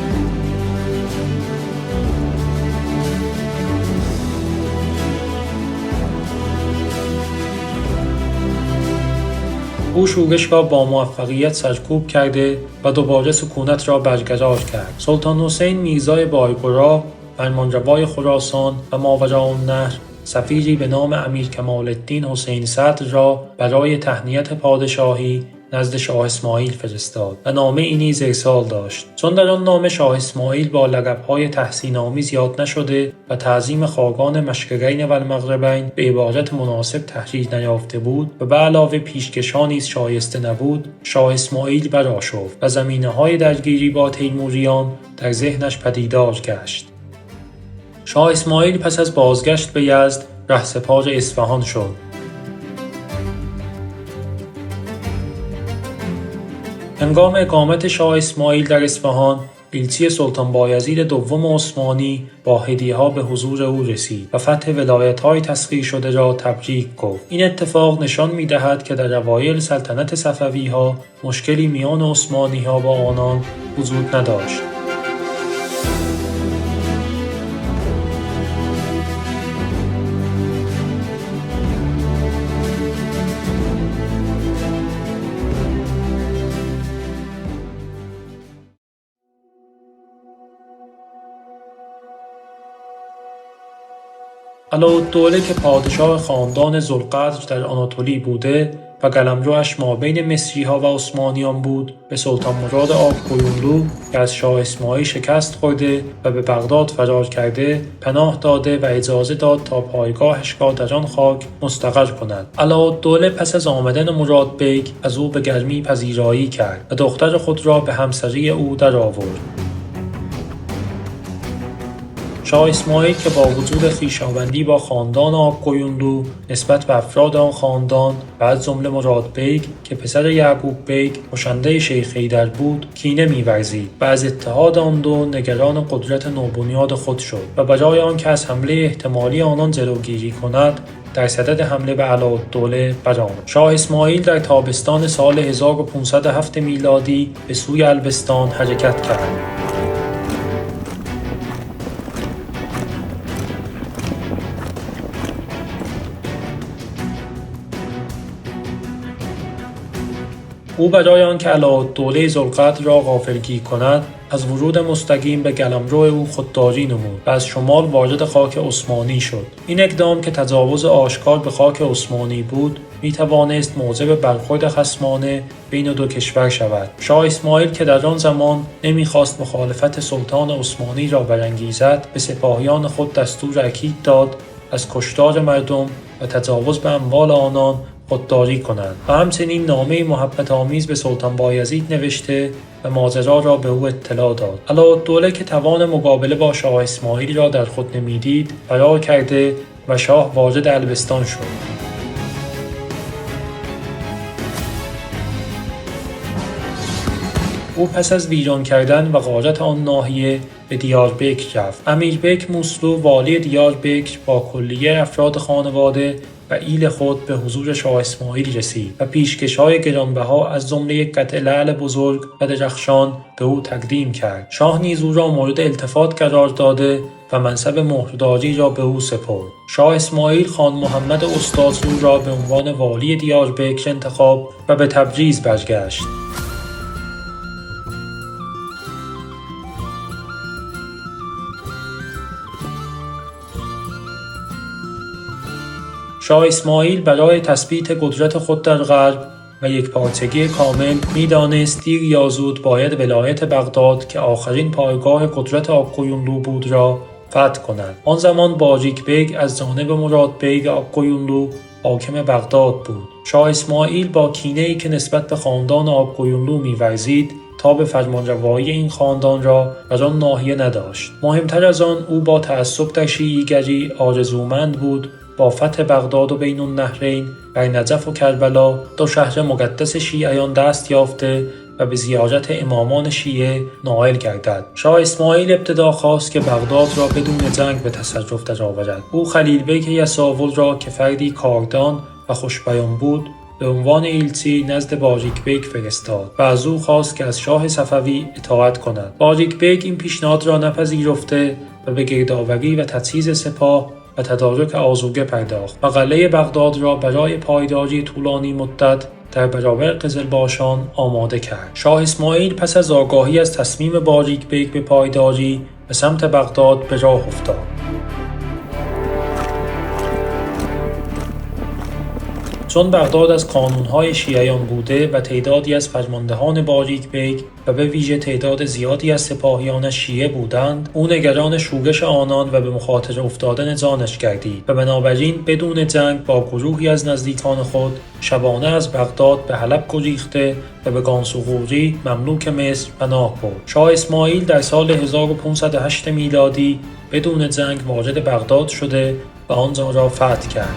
او شورش را با موفقیت سرکوب کرده و دوباره سکونت را برقرار کرد. سلطان حسین میرزای بایگورا، فرمانروای خراسان و ماوراءالنهر، سفیری به نام امیر کمال الدین حسین صدر را برای تهنیت پادشاهی نزد شاه اسماعیل فرستاد و نامه ای نیز ارسال داشت. چون در آن نامه شاه اسماعیل با لقب‌های تحسین‌آمیز یاد نشده و تعظیم خاقان مشرقین و المغربین به عبارت مناسب تحریر نیافته بود و به علاوه پیشکشها نیز شایسته نبود، شاه اسماعیل برآشفت و زمینه‌های درگیری با تیموریان در ذهنش پدیدار گشت. شاه اسماعیل پس از بازگشت به یزد رهسپار اصفهان شد. هنگام اقامت شاه اسماعیل در اصفهان، ایلچی سلطان بایزید دوم عثمانی با هدیه‌ها به حضور او رسید و فتح ولایت‌های تسخیر شده را تبریک گفت. این اتفاق نشان می‌دهد که در اوایل سلطنت صفوی‌ها مشکلی میان عثمانی‌ها با آنان وجود نداشت. علاءالدوله که پادشاه خاندان ذوالقرن در آناتولی بوده و قلمروش مابین مصری‌ها و عثمانیان بود، به سلطان مراد آق‌قیونلو که از شاه اسماعیل شکست خورده و به بغداد فرار کرده پناه داده و اجازه داد تا پایگاهش را در آن خاک مستقر کند. علاءالدوله پس از آمدن مراد بیگ از او به گرمی پذیرایی کرد و دختر خود را به همسری او درآورد. شاه اسماعیل که با وجود خویشاوندی با خاندان آق‌قیونلو نسبت به افراد آن خاندان و از جمله مراد بیگ که پسر یعقوب بیگ کشنده شیخ حیدر بود کینه می‌ورزید و از اتحاد آن دو نگران قدرت نوبنیاد خود شد و برای آنکه از حمله احتمالی آنان جلوگیری کند در صدد حمله به علاءالدوله برآمد. شاه اسماعیل در تابستان سال 1507 میلادی به سوی البستان حرکت کرد. او برای آنکه علاءالدوله ذوالقدر را غافلگیر کند از ورود مستقیم به قلمرو او خودداری نمود و از شمال وارد خاک عثمانی شد. این اقدام که تجاوز آشکار به خاک عثمانی بود، می توانست موجب برخورد خصمانه بین دو کشور شود. شاه اسماعیل که در آن زمان نمیخواست مخالفت سلطان عثمانی را برانگیزد، به سپاهیان خود دستور اکید داد از کشتار مردم و تجاوز به اموال آنان خودداری کنند و همچنین نامه محبت آمیز به سلطان بایزید نوشته و ماجرا را به او اطلاع داد. علاءالدوله که توان مقابله با شاه اسماعیل را در خود نمیدید، فرار کرده و شاه وارد البستان شد. او پس از ویران کردن و غارت آن ناحیه به دیاربکر رفت. امیربک موسلو والی دیاربکر با کلیه افراد خانواده و ایل خود به حضور شاه اسماعیل رسید و پیشکش‌های گرانبها از جمله یک قطعه لعل بزرگ و درخشان به او تقدیم کرد. شاه نیز او را مورد التفات قرار داده و منصب مهرداری را به او سپرد. شاه اسماعیل خان محمد استادرو را به عنوان والی دیاربکر انتخاب و به تبریز برگشت. شاه اسماعیل برای تثبیت قدرت خود در غرب و یکپارچگی کامل می‌دانست دیر یا زود باید ولایت بغداد که آخرین پایگاه قدرت آق‌قیونلو بود را فتح کند. آن زمان باجیک بیگ از جانب مراد بیگ آق‌قیونلو حاکم بغداد بود. شاه اسماعیل با کینه‌ای که نسبت به خاندان آق‌قیونلو می‌ورزید، تاب فرمانروایی این خاندان را از آن ناحیه نداشت. مهمتر از آن، او با تعصب در شیعیگری آرزومند بود با فتح بغداد و بین النهرین بر نجف و کربلا، دو شهر مقدس شیعیان، دست یافته و به زیارت امامان شیعه نائل گردد. شاه اسماعیل ابتدا خواست که بغداد را بدون جنگ به تصرف درآورد. او خلیل بیگ یساول را که فردی کاردان و خوشبیان بود به عنوان ایلچی نزد باجیک بیگ فرستاد و از او خواست که از شاه صفوی اطاعت کند. باجیک بیگ این پیشنهاد را نپذیرفته و به گردآوری و تجهیز سپاه و تدارک آذوقه پرداخت و قلعه بغداد را برای پایداری طولانی مدت در برابر قزلباشان آماده کرد. شاه اسماعیل پس از آگاهی از تصمیم باجیک بیگ به پایداری به سمت بغداد به راه افتاد. چون بغداد از کانونهای شیعیان بوده و تعدادی از فرماندهان باجیک بیگ و به ویژه تعداد زیادی از سپاهیان شیعه بودند، او نگران شورش آنان و به مخاطره افتادن جانش گردید و بنابراین بدون جنگ با گروهی از نزدیکان خود شبانه از بغداد به حلب گریخته و به گانسوغوری مملوک مصر پناه برد. شاه اسماعیل در سال 1508 میلادی بدون جنگ وارد بغداد شده و آنجا را فتح کرد.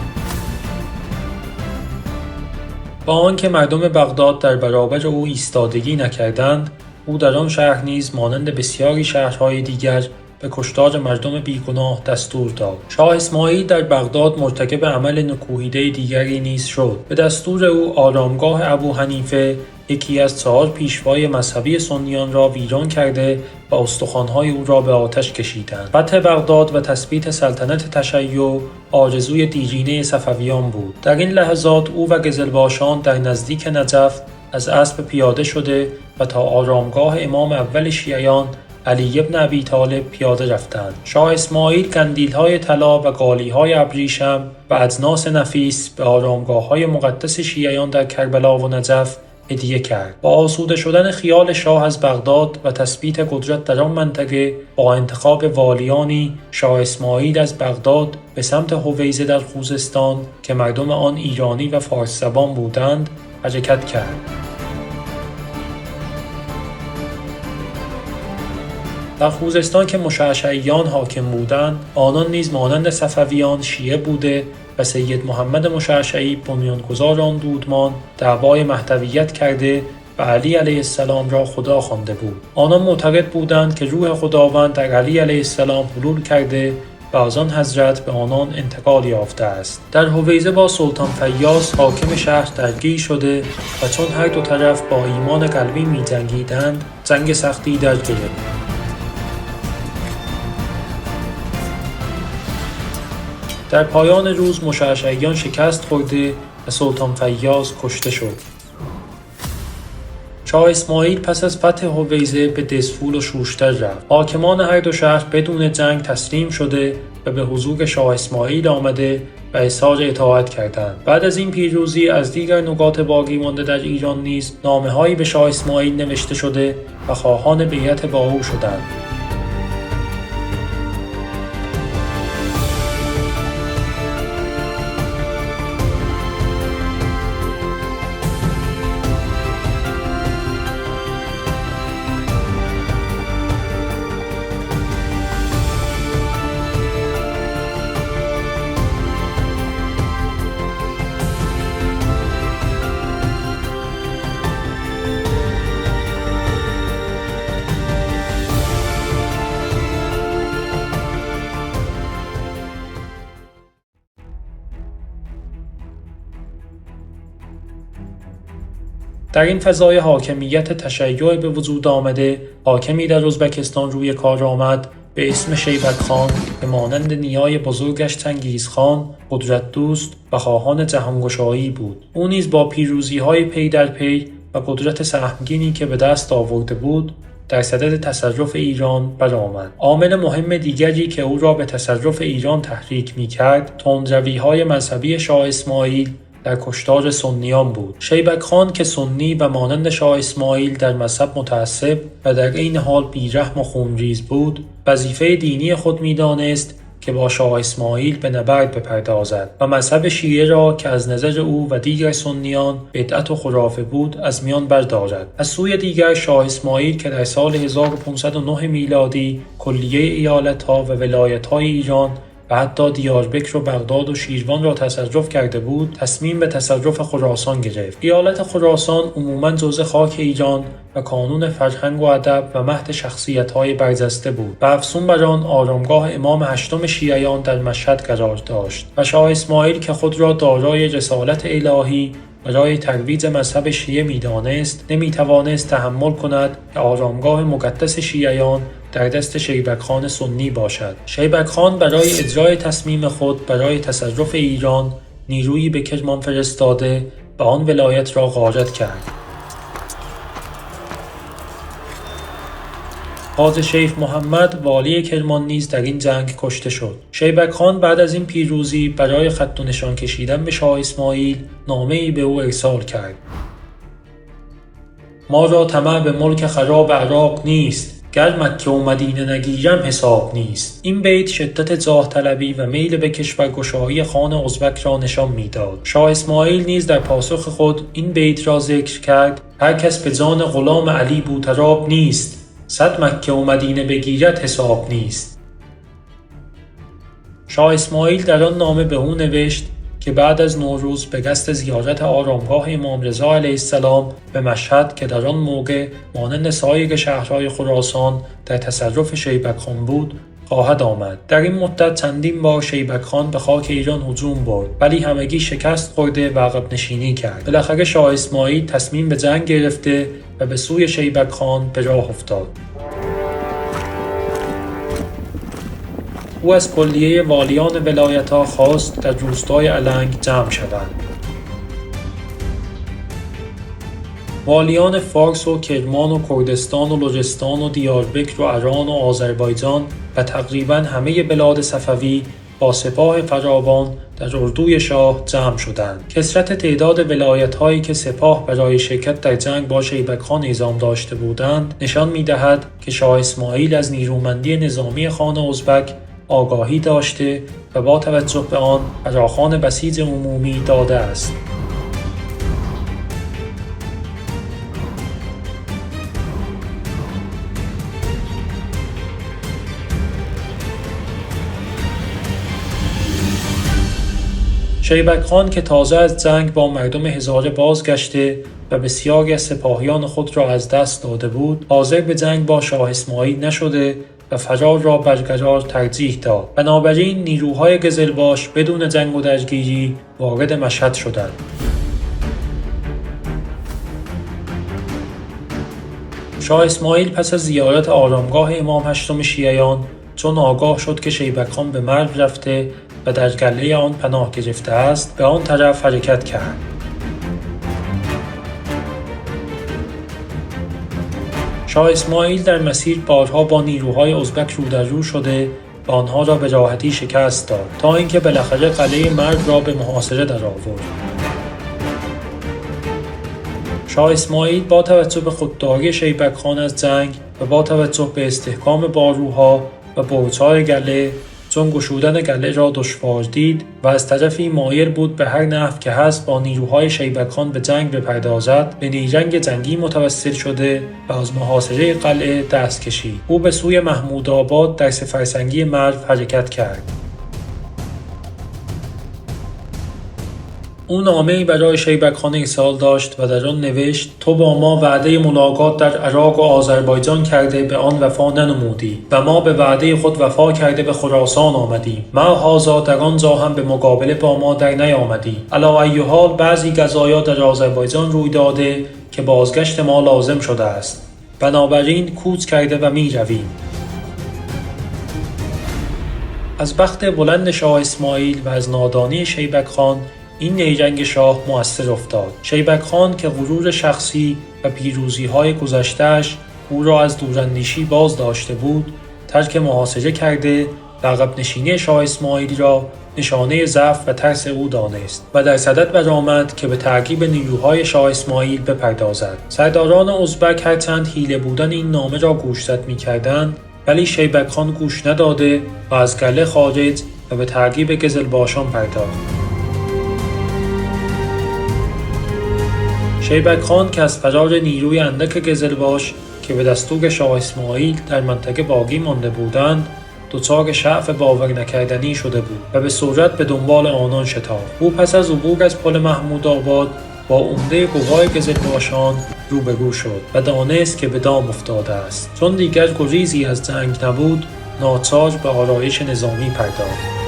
با آنکه مردم بغداد در برابر او ایستادگی نکردند، او در آن شهر نیز مانند بسیاری شهرهای دیگر به کشتار مردم بیگناه دستور داد. شاه اسماعیل در بغداد مرتکب عمل نکوهیده دیگری نیز شد. به دستور او آرامگاه ابوحنیفه، یکی از 4 پیشوای مذهبی سنیان، را ویران کرده و استخوان‌های او را به آتش کشیدند. فتح بغداد و تثبیت سلطنت تشیع آرزوی دیرینه صفویان بود. در این لحظات او و قزلباشان در نزدیک نجف از اسب پیاده شده و تا آرامگاه امام اول شیعیان علی ابن ابی طالب پیاده رفتند. شاه اسماعیل قندیل‌های طلا و قالی‌های ابریشم و اجناس نفیس به آرامگاه‌های مقدس شیعیان در کربلا و نجف هدیه کرد. با آسوده شدن خیال شاه از بغداد و تثبیت قدرت در آن منطقه، با انتخاب والیانی، شاه اسماعیل از بغداد به سمت هویزه در خوزستان که مردم آن ایرانی و فارس زبان بودند حرکت کرد. در خوزستان که مشعشعیان حاکم بودند، آنان نیز مانند صفویان شیعه بوده و سید محمد مشعشعی بنیانگذار آن دودمان دعوای مهدویت کرده و علی علیه السلام را خدا خوانده بود. آنان معتقد بودند که روح خداوند در علی علیه السلام حلول کرده و از آن حضرت به آنان انتقال یافته است. در هویزه با سلطان فیاض حاکم شهر درگیر شده و چون هر دو طرف با ایمان قلبی می جنگیدند، جنگ سختی در گرفت. در پایان روز مشعشعیان شکست خورده و سلطان فیاض کشته شد. شاه اسماعیل پس از فتح هویزه به دزفول و شوشتر رفت. حاکمان هر دو شهر بدون جنگ تسلیم شده و به حضور شاه اسماعیل آمده و اظهار اطاعت کردند. بعد از این پیروزی از دیگر نقاط باقی مانده در ایران نیز نامه‌هایی به شاه اسماعیل نوشته شده و خواهان بیعت با او شدند. در این فضای حاکمیت تشیع به وجود آمده، حاکمی در ازبکستان روی کار آمد به اسم شیبک خان که مانند نیای بزرگش چنگیز خان، قدرت دوست و خواهان جهانگشایی بود. او نیز با پیروزی‌های پی در پی و قدرت سهمگینی که به دست آورده بود، در صدد تصرف ایران برآمد. عامل مهم دیگری که او را به تصرف ایران تحریک می‌کرد، تندروی‌های مذهبی شاه اسماعیل در کشتار سنیان بود. شیبک خان که سنی و مانند شاه اسماعیل در مذهب متعصب و در عین حال بیرحم و خونریز بود، وظیفه دینی خود می‌دانست که با شاه اسماعیل به نبرد بپردازد و مذهب شیعه را که از نظر او و دیگر سنیان بدعت و خرافه بود از میان بردارد. از سوی دیگر شاه اسماعیل که در سال 1509 میلادی کلیه ایالت‌ها و ولایت‌های ایران و حتی دیاربکر و بغداد و شیروان را تصرف کرده بود، تصمیم به تصرف خراسان گرفت. ایالت خراسان عموماً جزء خاک ایران و کانون فرهنگ و ادب و مهد شخصیت‌های برجسته بود و افزون بر آن آرامگاه امام هشتم شیعیان در مشهد قرار داشت و شاه اسماعیل که خود را دارای رسالت الهی برای ترویج مذهب شیعه می‌دانست، نمی‌توانست تحمل کند که آرامگاه مقدس شیعیان در دست شیبک خان سنی باشد. شیبک خان برای اجرای تصمیم خود برای تصرف ایران نیرویی به کرمان فرستاده و آن ولایت را غارت کرد. قاضی شیخ محمد والی کرمان نیز در این جنگ کشته شد. شیبک خان بعد از این پیروزی برای خط و نشان کشیدن به شاه اسماعیل نامه‌ای به او ارسال کرد. ما را طمع به ملک خراب عراق نیست، گر مکه و مدینه نگیرم حساب نیست. این بیت شدت جاه طلبی و میل به کشورگشایی خان ازبک را نشان میداد. شاه اسماعیل نیز در پاسخ خود این بیت را ذکر کرد: هر کس به جان غلام علی بوتراب نیست، صد مکه و مدینه بگیرد حساب نیست. شاه اسماعیل در آن نامه به او نوشت که بعد از نوروز به قصد زیارت آرامگاه امام رضا علیه السلام به مشهد که در آن موقع مانند سایر شهرهای خراسان در تصرف شیبک خان بود خواهد آمد. در این مدت چندین بار شیبک خان به خاک ایران هجوم برد، ولی همگی شکست خورده و عقب نشینی کرد. بالاخره شاه اسماعیل تصمیم به جنگ گرفته و به سوی شیبک خان به راه افتاد. او از کلیه والیان ولایت‌ها خواست در روستای النگ جمع شوند. والیان فارس و کرمان و کردستان و لرستان و دیاربکر و اران و آذربایجان و تقریباً همه بلاد صفوی با سپاه فراوان در اردوی شاه جمع شدند. کثرت تعداد ولایت‌هایی که سپاه برای شرکت در جنگ با شیبک خان اعزام داشته بودند نشان می‌دهد که شاه اسماعیل از نیرومندی نظامی خان ازبک آگاهی داشته و با توجه به آن فراخوان بسیج عمومی داده است. شیبک خان که تازه از جنگ با مردم هزاره بازگشته و بسیاری از سپاهیان خود را از دست داده بود، حاضر به جنگ با شاه اسماعیل نشده و فرار را برقرار ترجیح داد. بنابراین نیروهای قزلباش بدون جنگ و درگیری وارد مشهد شدند. شاه اسماعیل پس از زیارت آرامگاه امام هشتم شیعیان چون آگاه شد که شیبک خان به مرو رفته و در گله آن پناه گرفته است، به آن طرف حرکت کرد. شاه اسماعیل در مسیر بارها با نیروهای ازبک رو در رو شده و آنها را به راحتی شکست داد تا اینکه بالاخره قلعه مرو را به محاصره درآورد. شاه اسماعیل با توجه به خودداری شیبک خان از جنگ و با توجه به استحکام باروها و برج‌های گله، چون گشودن گله را دشوار دید و از طرفی مایل بود به هر نحو که هست با نیروهای شیبک خان به جنگ بپردازد، به نیرنگ جنگی متوسل شده و از محاصره قلعه دست کشید. او به سوی محمودآباد در سفرسنگی مرو حرکت کرد. او نامه‌ای برای شیبک خان ارسال داشت و در آن نوشت: تو با ما وعده ملاقات در عراق و آذربایجان کرده به آن وفا ننمودی و ما به وعده خود وفا کرده به خراسان آمدیم. ما هذا در آنجا هم به مقابله با ما در نیامدی. علی ای حال بعضی قضایا در آذربایجان روی داده که بازگشت ما لازم شده است. بنابراین کوچ کرده و می رویم. از بخت بلند شاه اسماعیل و از نادانی شیبک خان این نیرنگ شاه مؤثر افتاد. شیبک خان که غرور شخصی و پیروزی‌های گذشته‌اش او را از دوراندیشی باز داشته بود، ترک محاصره کرده و عقب نشینی شاه اسماعیل را نشانه ضعف و ترس او دانست و در صدد برآمد که به تعقیب نیروهای شاه اسماعیل بپردازد. سرداران ازبک هرچند حیله بودن این نامه را گوشزد می‌کردند، ولی شیبک خان گوش نداده و از گله خارج و به تعقیب قزلباشان پرداخت. شیبک خان که از فرار نیروی اندک قزلباش که به دستور شاه اسماعیل در منطقه باقی مانده بودند، دچار شعف باور نکردنی شده بود و به سرعت به دنبال آنان شتافت. او پس از عبور از پل محمودآباد با عمده قوای قزلباشان روبرو شد و دانست که به دام افتاده است. چون دیگر گریزی از جنگ نبود، ناچار به آرایش نظامی پرداخت.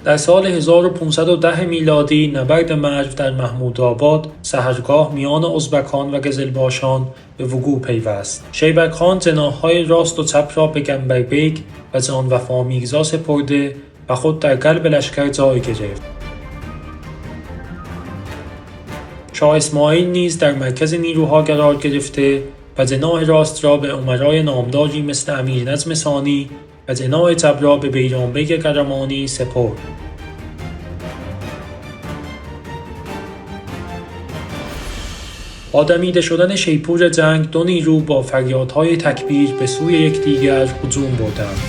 در سال 1510 میلادی نبرد مرو در محمودآباد سحرگاه میان ازبکان و قزلباشان به وقوع پیوست. شیبک خان جناح‌های راست و چپ را به گنبربیک و جانوفا میرزا سپرده و خود در قلب لشکر جای گرفت. شاه اسماعیل نیز در مرکز نیروها قرار گرفته و جناح راست را به امرای نامداری مثل امیر نظم ثانی و جناح چپ را به بیرانبیگ قرمانی سپرد. با دمیده شدن شیپور جنگ، دو نیرو با فریادهای تکبیر به سوی یکدیگر هجوم بردند.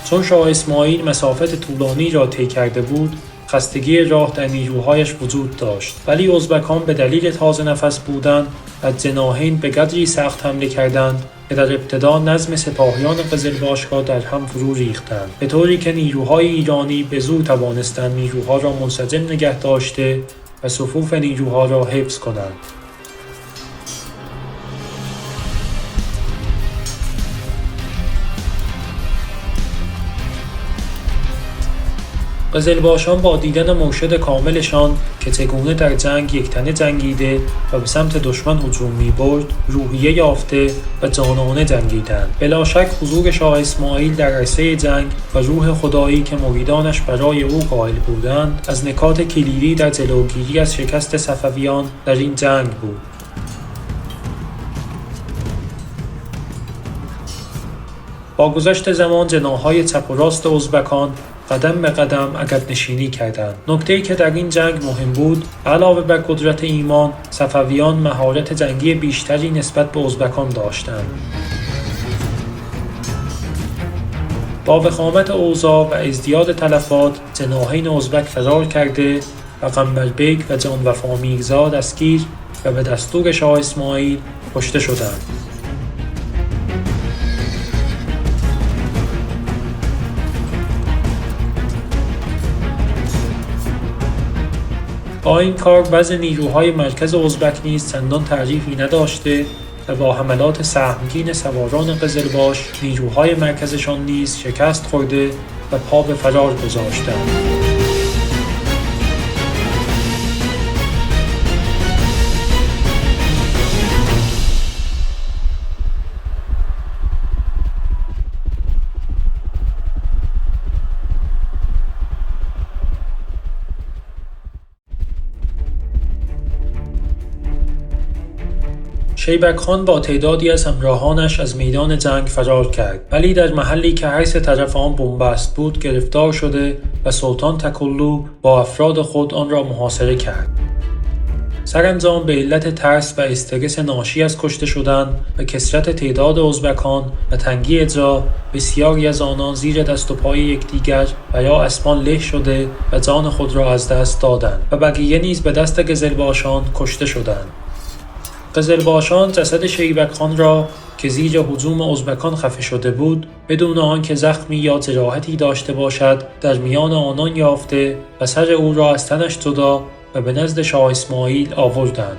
چون شاه اسماعیل مسافت طولانی را طی کرده بود، خستگی راه در نیروهایش وجود داشت، ولی ازبکان به دلیل تازه نفس بودن از جناحین به قدری سخت حمله کردند که در ابتدا نظم سپاهیان قزلباش را در هم فرو ریختند، به طوری که نیروهای ایرانی به زور توانستند نیروها را منسجم نگه داشته و صفوف نیروها را حفظ کنند. قزلباشان با دیدن مرشد کاملشان که چگونه در جنگ یکتنه جنگیده و به سمت دشمن هجوم می‌برد، روحیه یافته و جانانه جنگیدند. بلا شک حضور شاه اسماعیل در عرصه جنگ و روح خدایی که مریدانش برای او قائل بودند، از نکات کلیدی در جلوگیری از شکست صفویان در این جنگ بود. با گذشت زمان جناح‌های چپ و راست ازبکان قدم به قدم عقب نشینی کردند. نکته‌ای که در این جنگ مهم بود، علاوه بر قدرت ایمان، صفویان مهارت جنگی بیشتری نسبت به ازبکان داشتند. با وخامت اوضاع و ازدیاد تلفات، جناحین ازبک فرار کرده و قنبربیک و جان وفا میرزا دستگیر و به دستور شاه اسماعیل کشته شدند. با این کار وضع نیروهای مرکز ازبک نیز چندان تعریفی نداشته و با حملات سهمگین سواران قزلباش نیروهای مرکزشان نیز شکست خورده و پا به فرار گذاشتند. شیبک خان با تعدادی از همراهانش از میدان جنگ فرار کرد، ولی در محلی که هر سه طرف آن بنبست بود گرفتار شده و سلطان تکلو با افراد خود آن را محاصره کرد. سرانجام به علت ترس و استرس ناشی از کشته شدن و کثرت تعداد ازبکان و تنگی اجرا، بسیاری از آنان زیر دست و پای یکدیگر و یا اسبان له شده و جان خود را از دست دادند و بقیه نیز به دست قزلباشان کشته شدند. قزلباشان جسد شیبک خان را که زیر هجوم ازبکان خفه شده بود بدون آنکه زخمی یا جراحتی داشته باشد در میان آنان یافته و سر او را از تنش جدا و به نزد شاه اسماعیل آوردند.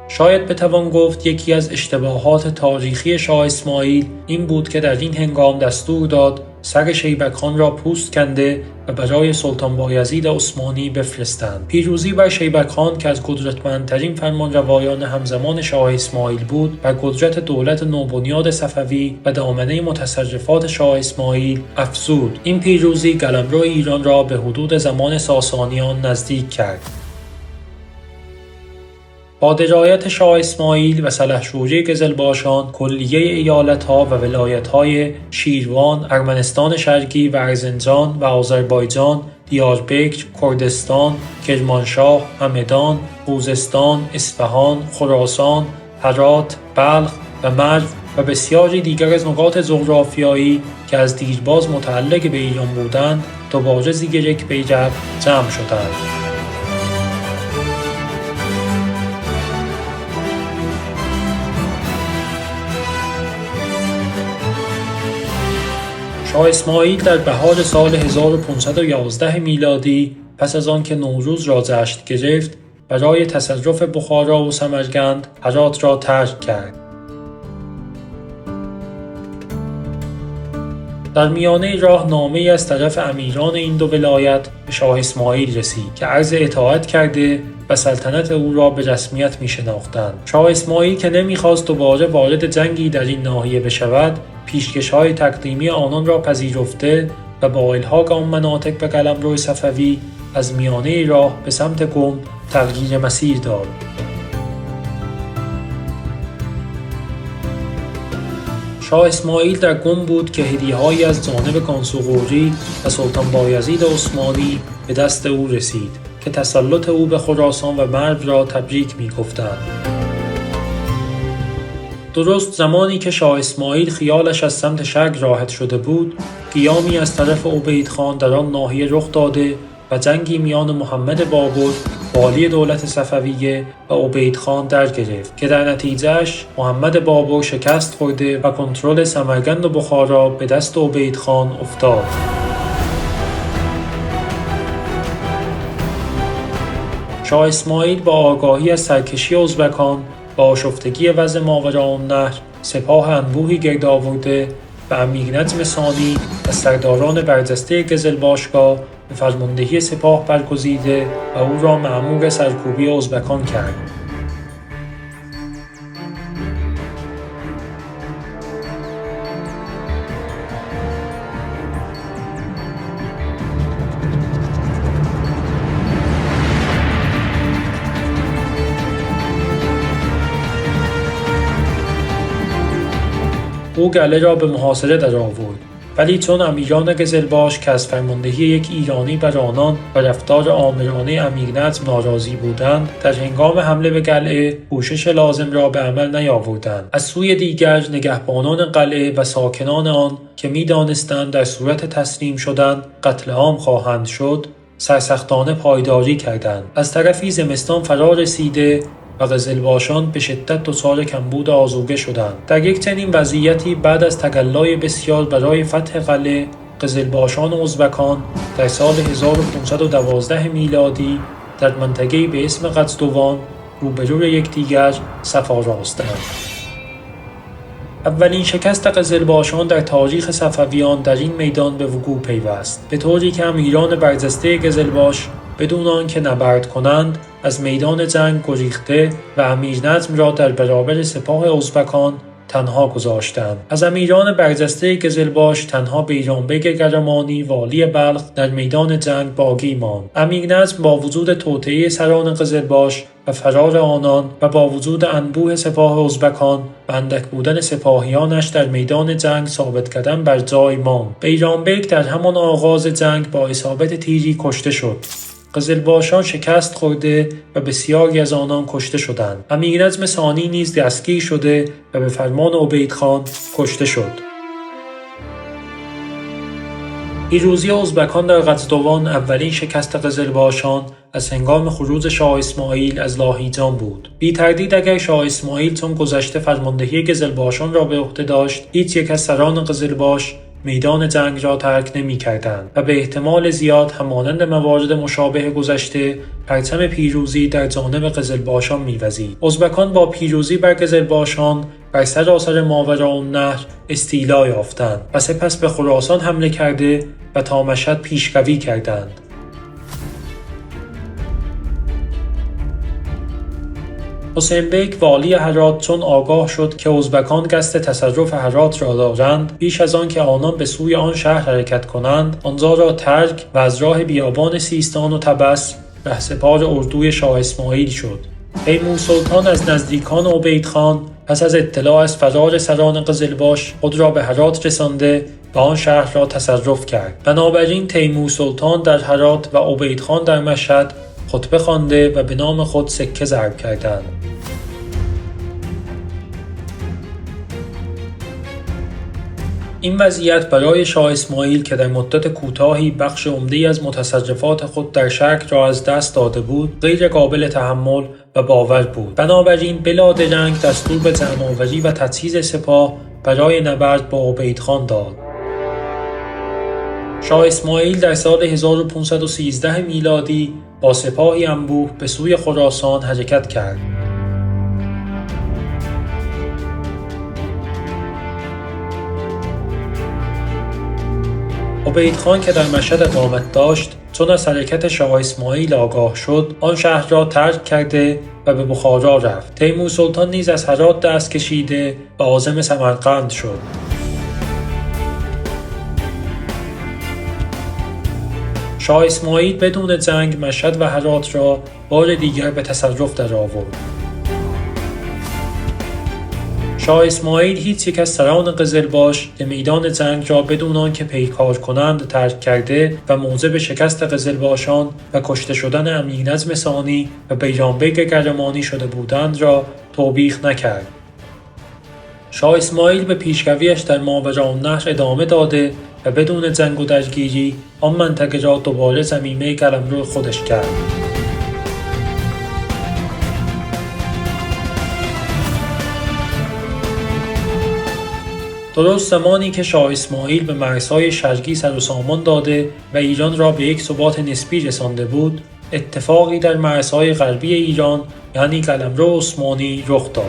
شاید بتوان گفت یکی از اشتباهات تاریخی شاه اسماعیل این بود که در این هنگام دستور داد سر شیبک خان را پوست کنده و برای سلطان بایزید عثمانی بفرستند. پیروزی بر شیبک خان که از قدرتمندترین فرمانروایان همزمان شاه اسماعیل بود، بر قدرت دولت نوبنیاد صفوی و دامنه متصرفات شاه اسماعیل افزود. این پیروزی قلمرو ایران را به حدود زمان ساسانیان نزدیک کرد. با درایت شاه اسماعیل و سلحشوری قزلباشان، کلیه ایالت‌ها و ولایت‌های شیروان، ارمنستان شرقی و ارزنجان و آذربایجان، دیاربکر، کردستان، کرمانشاه، همدان، خوزستان، اصفهان، خراسان، هرات، بلخ و مرو و بسیاری دیگر از نقاط جغرافیایی که از دیرباز متعلق به ایران بودند، دوباره زیر یک بیرق جمع شدند. شاه اسماعیل در بهار سال 1511 میلادی پس از آنکه نوروز را جشن گرفت، برای تصرف بخارا و سمرقند هرات را ترک کرد. در میانه راه نامه‌ای از طرف امیران این دو ولایت به شاه اسماعیل رسید که عرض اطاعت کرده و سلطنت او را به رسمیت می‌شناختند. شاه اسماعیل که نمی‌خواست دوباره وارد جنگی در این ناحیه بشود، پیشکش‌های تقدیمی آنان را پذیرفته و با الحاق آن مناطق به قلمرو صفوی از میانه راه به سمت قم تغییر مسیر داد. شاه اسماعیل در قم بود که هدیه‌هایی از جانب کانسوقوری و سلطان بایزید عثمانی به دست او رسید که تسلط او به خراسان و مرو را تبریک می‌گفتند. درست زمانی که شاه اسماعیل خیالش از سمت شرق راحت شده بود، قیامی از طرف عبیدخان در آن ناحیه رخ داده و جنگی میان محمد بابر والی دولت صفویه و عبیدخان در گرفت که در نتیجهش محمد بابر شکست خورده و کنترل سمرقند و بخارا به دست عبیدخان افتاد. شاه اسماعیل با آگاهی از سرکشی ازبکان با آشفتگی وضع ماوراءالنهر سپاه انبوهی گرد آورده و امیر نجم ثانی از سرداران برجسته قزلباشگاه به فرماندهی سپاه برگزیده و او را مأمور سرکوبی ازبکان کرد. او گله را به محاصره در آورد ولی چون امیران قزلباش که از فرماندهی یک ایرانی بر آنان و رفتار آمرانه امیرنظم ناراضی بودند، در هنگام حمله به قلعه کوشش لازم را به عمل نیاوردند. از سوی دیگر نگهبانان قلعه و ساکنان آن که می‌دانستند در صورت تسلیم شدن قتل عام خواهند شد، سرسختانه پایداری کردند. از طرفی زمستان فرا رسیده و قزلباشان به شدت دچار کمبود آذوقه شدند. در یک چنین وضعیتی بعد از تقلای بسیار برای فتح قلعه، قزلباشان ازبکان در سال 1512 میلادی در منطقه‌ای به اسم قزدوان روبروی یکدیگر صف آراستند. اولین شکست قزلباشان در تاریخ صفویان در این میدان به وقوع پیوست، به طوری که امیران برجسته قزلباش بدون آنکه نبرد کنند از میدان جنگ گریخته و امیرنظم را در برابر سپاه ازبکان تنها گذاشتند. از امیران برجسته قزلباش تنها بیرانبگ گرمانی والی بلخ در میدان جنگ باقی ماند. امیرنظم با وجود توطئه سران قزلباش و فرار آنان و با وجود انبوه سپاه ازبکان و اندک بودن سپاهیانش در میدان جنگ ثابت قدم بر جای ماند. بیرانبگ در همان آغاز جنگ با اصابت تیری کشته شد. قزلباشان شکست خورده و بسیاری از آنان کشته شدند. امیرنظم ثانی نیز دستگیر شده و به فرمان عبیدخان کشته شد. پیروزی ازبکان در قزدوان اولین شکست قزلباشان از هنگام خروج شاه اسماعیل از لاهیجان بود. بی تردید اگر شاه اسماعیل چون گذشته فرماندهی قزلباشان را به عهده داشت، هیچ یک از سران قزلباش میدان جنگ را ترک نمی کردند و به احتمال زیاد همانند موارد مشابه گذشته پرچم پیروزی در جانب قزلباشان می‌وزید. ازبکان با پیروزی بر قزلباشان بر سراسر ماوراءالنهر استیلا یافتند و سپس به خراسان حمله کرده و تا مشهد پیشروی کردند. حسین بیگ والی هرات چون آگاه شد که ازبکان قصد تصرف هرات را دارند، پیش از آن که آنان به سوی آن شهر حرکت کنند، آنجا را ترک و از راه بیابان سیستان و طبس رهسپار اردوی شاه اسماعیل شد. تیمورسلطان از نزدیکان عبیدخان پس از اطلاع از فرار سران قزلباش خود را به هرات رسانده و آن شهر را تصرف کرد. بنابراین تیمورسلطان در هرات و عبیدخان در مشهد خطبه خوانده و به نام خود سکه ضرب کردند. این وضعیت برای شاه اسماعیل که در مدت کوتاهی بخش عمده‌ای از متصرفات خود در شرق را از دست داده بود، غیر قابل تحمل و باور بود. بنابراین بلا درنگ دستور به جمع‌آوری و تجهیز سپاه برای نبرد با عبیدخان داد. شاه اسماعیل در سال 1513 میلادی با سپاهی انبوه به سوی خراسان حرکت کرد. عبیدخان که در مشهد اقامت داشت، چون از حرکت شاه اسماعیل آگاه شد، آن شهر را ترک کرده و به بخارا رفت. تیمورسلطان نیز از هرات دست کشیده و عازم سمرقند شد. شاه اسماعیل بدون جنگ مشهد و هرات را بار دیگر به تصرف درآورد. شاه اسماعیل هیچ یک از سران قزلباش به میدان جنگ را بدون آنکه پیکار کنند ترک کرده و موجب شکست قزلباشان و کشته شدن امیرنظم ثانی و بیرانبگ گرمانی شده بودند را توبیخ نکرد. شاه اسماعیل به پیشرویش در ماوراءالنهر ادامه داده و بدون جنگ و درگیری آن منطقه را دوباره ضمیمه قلمرو خودش کرد. درست زمانی که شاه اسماعیل به مرزهای شرقی سر و سامان داده و ایران را به یک ثبات نسبی رسانده بود، اتفاقی در مرزهای غربی ایران یعنی قلمرو عثمانی رخ داد.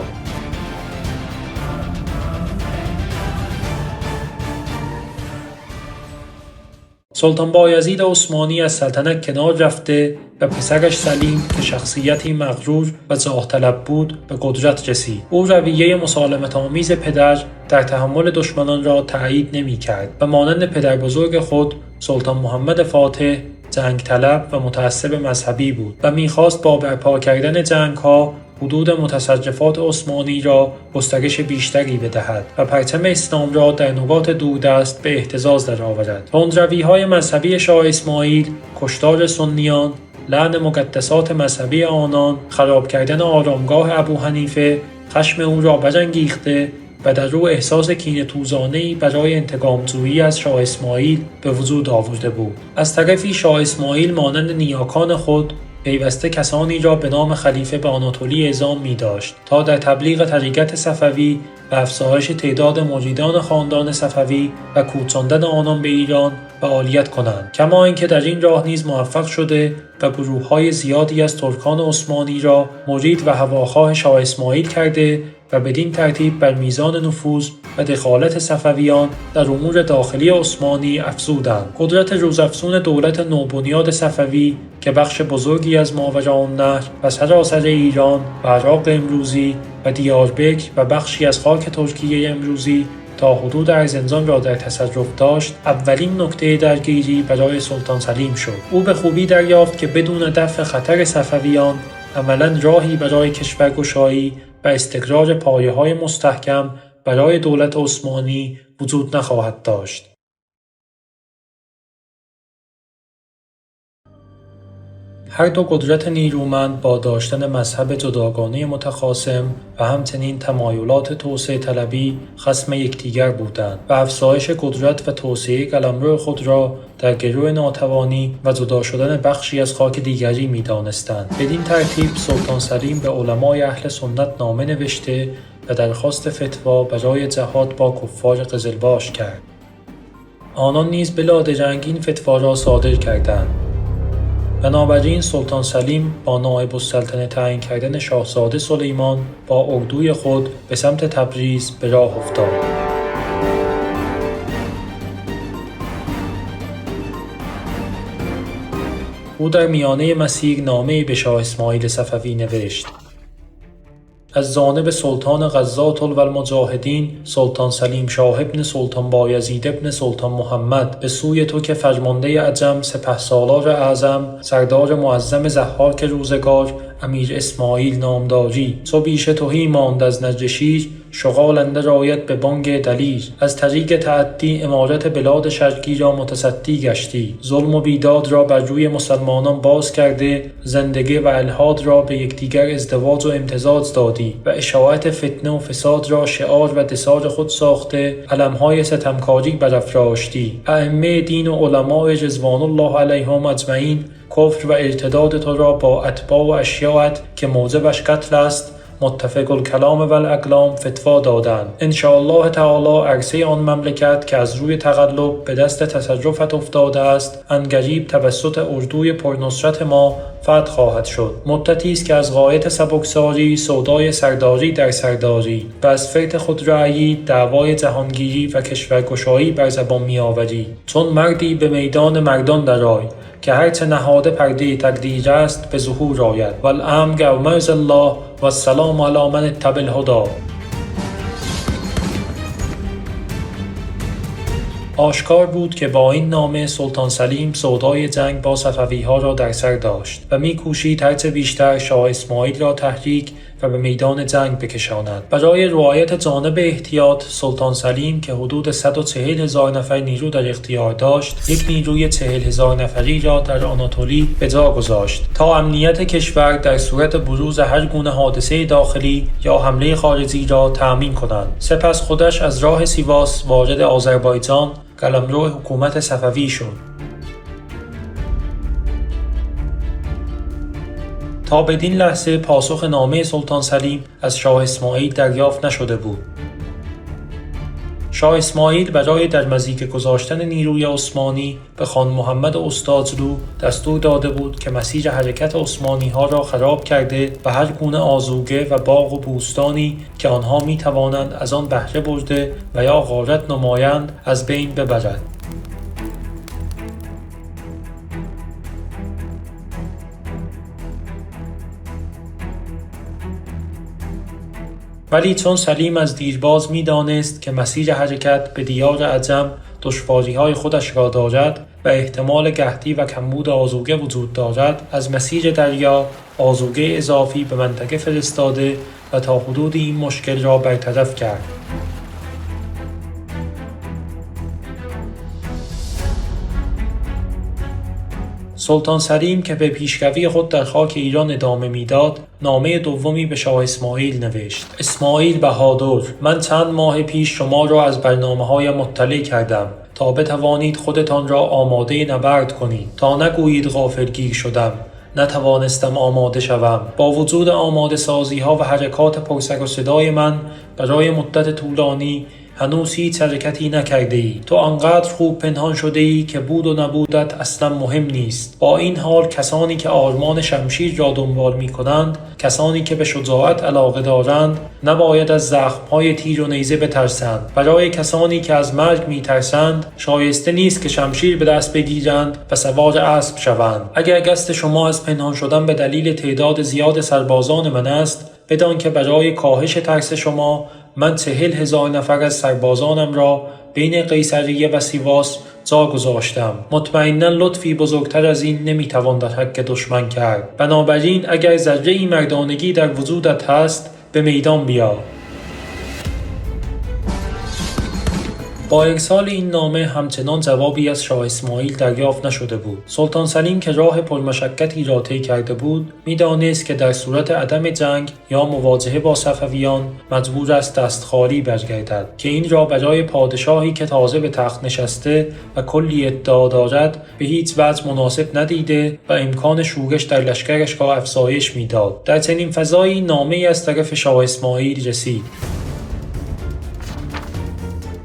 سلطان بایزید عثمانی از سلطنت کنار رفته و پسرش سلیم که شخصیتی مغرور و جاه طلب بود به قدرت رسید. او رویه مسالمت‌آمیز پدر در تحمل دشمنان را تأیید نمی‌کرد و مانند پدر بزرگ خود سلطان محمد فاتح جنگ طلب و متعصب مذهبی بود و می‌خواست با برپا کردن جنگ‌ها حدود متصرفات عثمانی را گسترش بیشتری بدهد و پرچم اسلام را در نقاط دوردست به اهتزاز درآورد. تندروی‌های مذهبی شاه اسماعیل، کشتار سنیان، لعن مقدسات مذهبی آنان، خراب کردن آرامگاه ابوحنیفه، خشم او را برانگیخته و در او احساس کینه‌توزانه‌ای برای انتقام‌جویی از شاه اسماعیل به وجود آورده بود. از طرفی شاه اسماعیل مانند نیاکان خود پیوسته کسانی را به نام خلیفه به آناتولی اعزام می‌داشت تا در تبلیغ طریقت صفوی و افزایش تعداد مریدان خاندان صفوی و کوچاندن آنان به ایران فعالیت کنند. کما اینکه در این راه نیز موفق شده و گروه‌های زیادی از ترکان عثمانی را مرید و هواخواه شاه اسماعیل کرده و بدین ترتیب بر میزان نفوذ و دخالت صفویان در امور داخلی عثمانی افزودند. قدرت روزافزون دولت نوبنیاد صفوی که بخش بزرگی از ماوراءالنهر و سراسر ایران و عراق امروزی و دیاربکر و بخشی از خاک ترکیه امروزی تا حدود ارزنجان را در تصرف داشت، اولین نقطه درگیری برای سلطان سلیم شد. او به خوبی دریافت که بدون دفع خطر صفویان عملاً راهی برای کشورگشایی و استقرار پایه‌های مستحکم برای دولت عثمانی وجود نخواهد داشت. هر دو قدرت نیرومند با داشتن مذهب جداگانه متخاصم و همچنین تمایلات توسعه طلبی خصم یکدیگر بودند و افزایش قدرت و توسعه قلمرو خود را در گرو ناتوانی و جدا شدن بخشی از خاک دیگری می‌دانستند. بدین ترتیب سلطان سلیم به علمای اهل سنت نامه نوشته و درخواست فتوا برای جهاد با کفار قزلباش کرد. آنان نیز بلا درنگ این فتوا را صادر کردند. بنابراین سلطان سلیم با نایب السلطنه تعیین کردن شاهزاده سلیمان با اردوی خود به سمت تبریز به راه افتاد. او در میانه مسیر نامه‌ای به شاه اسماعیل صفوی نوشت: از جانب سلطان غزاة المجاهدین سلطان سلیم شاه ابن سلطان بایزید ابن سلطان محمد به سوی تو که فرمانده عجم سپهسالار اعظم سردار معظم ضحاک روزگار امیر اسماعیل نامداری چو بیش تهی ماند از نجر شیر شغالنده رایت به بانگ دلیر از طریق تعدی امارت بلاد شرقی را متصدی گشتی ظلم و بیداد را بر روی مسلمانان باز کرده زندگی و الحاد را به یکدیگر ازدواج و امتزاج دادی و اشاعت فتنه و فساد را شعار و دسار خود ساخته علمهای ستمکاری برافراشتی. ائمه دین و علماء رضوان الله علیهم اجمعین کفر و ارتداد تو را با اتباع و اشیاعت که موجبش قتل است متفق الکلام و الاقلام فتوا دادند. انشاءالله تعالی عرصه آن مملکت که از روی تقلب به دست تصرفت افتاده است عنقریب توسط اردوی پرنصرت ما فتح خواهد شد. مدتی است که از غایت سبکساری سودای سرداری در سرداری و از فرط خودرأیی دعوای جهانگیری و کشورگشایی بر زبان میآوری. چون مردی به میدان مردان درآی که هرچه نهاده پرده تقدیر است به ظهور آید. والامر و مرض الله و السلام علی من اتبع الهدی. آشکار بود که با این نامه سلطان سلیم سودای جنگ با صفوی‌ها را در سر داشت و می‌کوشید هرچه بیشتر شاه اسماعیل را تحریک و به میدان جنگ بکشاند. برای رعایت جانب احتیاط سلطان سلیم که حدود 140,000 نفر نیرو در اختیار داشت یک نیروی 40,000 نفری را در آناتولی به جا گذاشت تا امنیت کشور در صورت بروز هر گونه حادثه داخلی یا حمله خارجی را تأمین کنند. سپس خودش از راه سیواس وارد آذربایجان قلمرو حکومت صفوی شد. تا بدین لحظه پاسخ نامه سلطان سلیم از شاه اسماعیل دریافت نشده بود. شاه اسماعیل برای در مضیق گذاشتن نیروی عثمانی به خان محمد استاجلو دستور داده بود که مسیر حرکت عثمانی ها را خراب کرده و هر گونه آذوقه و باغ و بوستانی که آنها می توانند از آن بهره برده و یا غارت نمایند از بین ببرد. ولی چون سلیم از دیرباز می دانست که مسیر حرکت به دیار عجم دشواری‌های خودش را دارد و احتمال قحطی و کمبود آذوقه وجود دارد از مسیر دریا آذوقه اضافی به منطقه فرستاده و تا حدود این مشکل را برطرف کرد. سلطان سلیم که به پیشروی خود در خاک ایران ادامه میداد، نامه دومی به شاه اسماعیل نوشت: اسماعیل بهادر، من چند ماه پیش شما را از برنامه‌هایم مطلع کردم تا بتوانید خودتان را آماده نبرد کنید. تا نگویید غافلگیر شدم، نتوانستم آماده شوم. با وجود آماده سازی ها و حرکات پرسر و صدای من برای مدت طولانی هنوز هیچ حرکتی نکرده ای. تو آنقدر خوب پنهان شده ای که بود و نبودت اصلا مهم نیست. با این حال کسانی که آرمان شمشیر را دنبال می کنند، کسانی که به شجاعت علاقه دارند، نباید از زخمهای تیر و نیزه بترسند. برای کسانی که از مرگ می ترسند، شایسته نیست که شمشیر به دست بگیرند و سوار اسب شوند. اگر قصد شما از پنهان شدن به دلیل تعداد زیاد سربازان من است، بدان که برای کاهش ترس شما من 40,000 نفر از سربازانم را بین قیصریه و سیواس جا گذاشتم. مطمئناً لطفی بزرگتر از این نمیتوان در حق دشمن کرد. بنابراین اگر ذره‌ای مردانگی در وجودت هست، به میدان بیا. با ارسال این نامه همچنان جوابی از شاه اسماعیل دریافت نشده بود. سلطان سلیم که راه پرمشقتی را طی کرده بود، میدانست که در صورت عدم جنگ یا مواجهه با صفویان مجبور است دست خالی برگردد، که این را برای پادشاهی که تازه به تخت نشسته و کلی ادعا دارد به هیچ وجه مناسب ندیده و امکان شورش در لشکرش را افزایش میداد. در چنین فضایی نامه‌ای از طرف شاه اسماعیل رسید: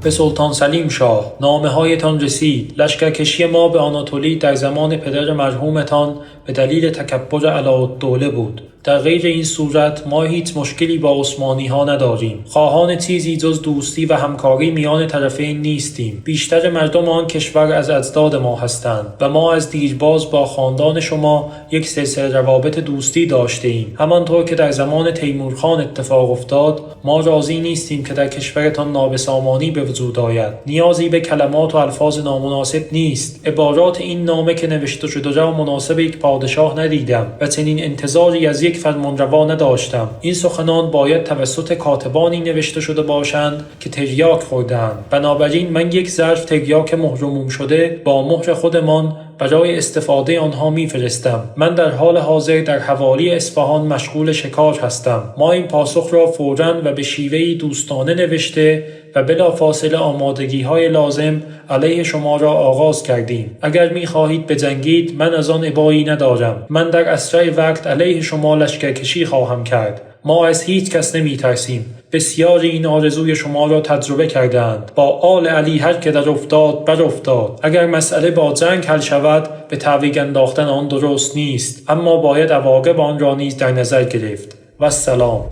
به سلطان سلیم شاه، نامه‌هایتان رسید. لشکرکشی ما به آناتولی در زمان پدر مرحومتان به دلیل تکبر علاءالدوله بود. در غیر این صورت ما هیچ مشکلی با عثمانی ها نداریم. خواهان چیزی جز دوستی و همکاری میان طرفین نیستیم. بیشتر مردم آن کشور از اجداد ما هستند و ما از دیرباز با خاندان شما یک سلسله روابط دوستی داشته ایم. همانطور که در زمان تیمورخان اتفاق افتاد، ما راضی نیستیم که در کشورتان نابسامانی به وجود آید. نیازی به کلمات و الفاظ نامناسب نیست. عبارات این نامه که نوشته شده را مناسب یک پادشاه ندیدم و چنین انتظاری از یک فرمانروا نداشتم. این سخنان باید توسط کاتبانی نوشته شده باشند که تریاک خوردند. بنابراین من یک ظرف تریاک مهرموم شده با مهر خودمان برای استفاده آنها میفرستم. من در حال حاضر در حوالی اصفهان مشغول شکار هستم. ما این پاسخ را فوراً و به شیوهی دوستانه نوشته و بلافاصله آمادگی‌های لازم علیه شما را آغاز کردیم. اگر می‌خواهید بجنگید، من از آن ابایی ندارم. من در اسرع وقت علیه شما لشکرکشی خواهم کرد. ما از هیچ کس نمی‌ترسیم. بسیاری این آرزوی شما را تجربه کردند. با آل علی هر که در افتاد بر افتاد. اگر مسئله با جنگ حل شود، به تعویق انداختن آن درست نیست، اما باید عواقب آن را نیز در نظر گرفت. و سلام.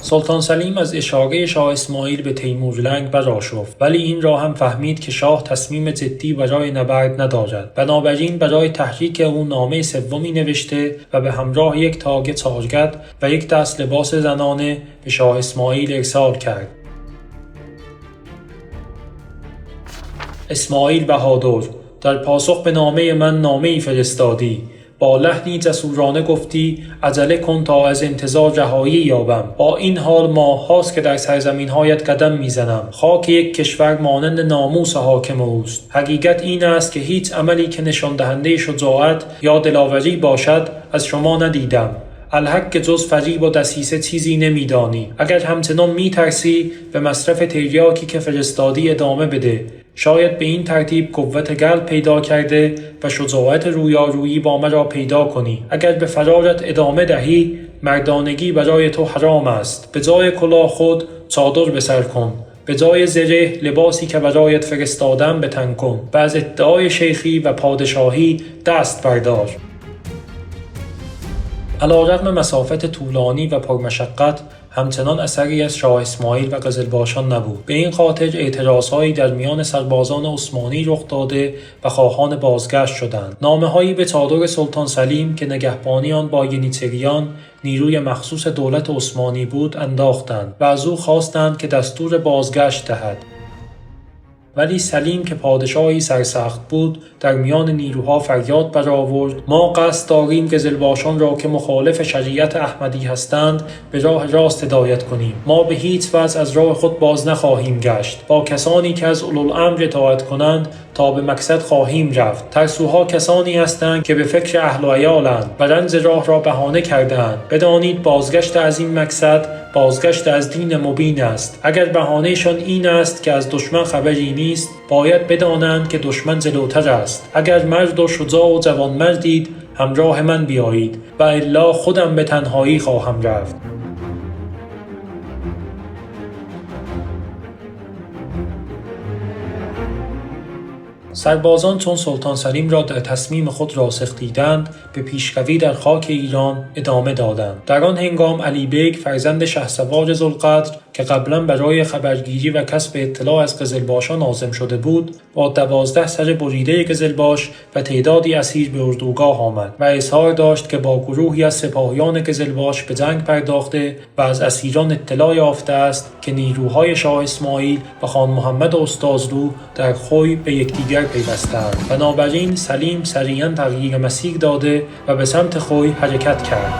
سلطان سلیم از اشاره شاه اسماعیل به تیمورلنگ برآشفت، ولی این را هم فهمید که شاه تصمیم جدی برای نبرد ندارد. بنابراین برای تحریک او نامه سومی نوشته و به همراه یک تاج چارگرد و یک دست لباس زنانه به شاه اسماعیل ارسال کرد. اسماعیل بهادر، در پاسخ به نامه من نامه‌ای فرستادی. با لحنی جسورانه گفتی عجله کن تا از انتظار رهایی یابم. با این حال ماه هاست که در سرزمین‌هایت قدم میزنم. خاک یک کشور مانند ناموس حاکم اوست. حقیقت این است که هیچ عملی که نشان دهنده شجاعت یا دلاوری باشد از شما ندیدم. الحق که جز فریب و دسیسه چیزی نمیدانی. اگر همچنان میترسی به مصرف تریاکی که فرستادی ادامه بده. شاید به این ترتیب قوت قلب پیدا کرده و شجاعت رویارویی با مرا پیدا کنی. اگر به فرارت ادامه دهی، مردانگی برای تو حرام است. به جای کلاه خود چادر به سر کن. به جای زره لباسی که برایت فرستادم به تن کن و از ادعای شیخی و پادشاهی دست بردار. علیرغم مسافت طولانی و پرمشقت، همچنان اثری از شاه اسماعیل و قزلباشان نبود. به این خاطر اعتراضهایی در میان سربازان عثمانی رخ داده و خواهان بازگشت شدند. نامه‌هایی به چادر سلطان سلیم که نگهبانی آن با ینیچریان، نیروی مخصوص دولت عثمانی بود، انداختند و از او خواستند که دستور بازگشت دهد. ولی سلیم که پادشاهی سرسخت بود در میان نیروها فریاد برآورد: ما قصد داریم قزلباشان را که مخالف شریعت احمدی هستند به راه راست هدایت کنیم. ما به هیچ وجه از راه خود باز نخواهیم گشت. با کسانی که از اولوالامر اطاعت کنند تا به مقصد خواهیم رفت. ترسوها کسانی هستند که به فکر اهل و عیالند و رنج راه را بهانه کردند. بدانید بازگشت از این مقصد بازگشت از دین مبین است. اگر بهانهشان این است که از دشمن خبری نیست، باید بدانند که دشمن جلوتر است. اگر مرد و شجاع و جوانمردید همراه من بیایید و الا خودم به تنهایی خواهم رفت. سربازان چون سلطان سلیم را در تصمیم خود راسخ دیدند، به پیشروی در خاک ایران ادامه دادند. در آن هنگام علی بیگ فرزند شهسوار ذوالقدر که قبلا برای خبرگیری و کسب اطلاع از قزلباشان عازم شده بود، با 12 سر بریده قزلباش و تعدادی اسیر به اردوگاه آمد و اظهار داشت که با گروهی از سپاهیان قزلباش به جنگ پرداخته و از اسیران اطلاع یافته است که نیروهای شاه اسماعیل و خان محمد استادلو در خوی به یکدیگر پیوستند. بنابراین سلیم سریعا تغییر مسیر داده و به سمت خوی حرکت کرد.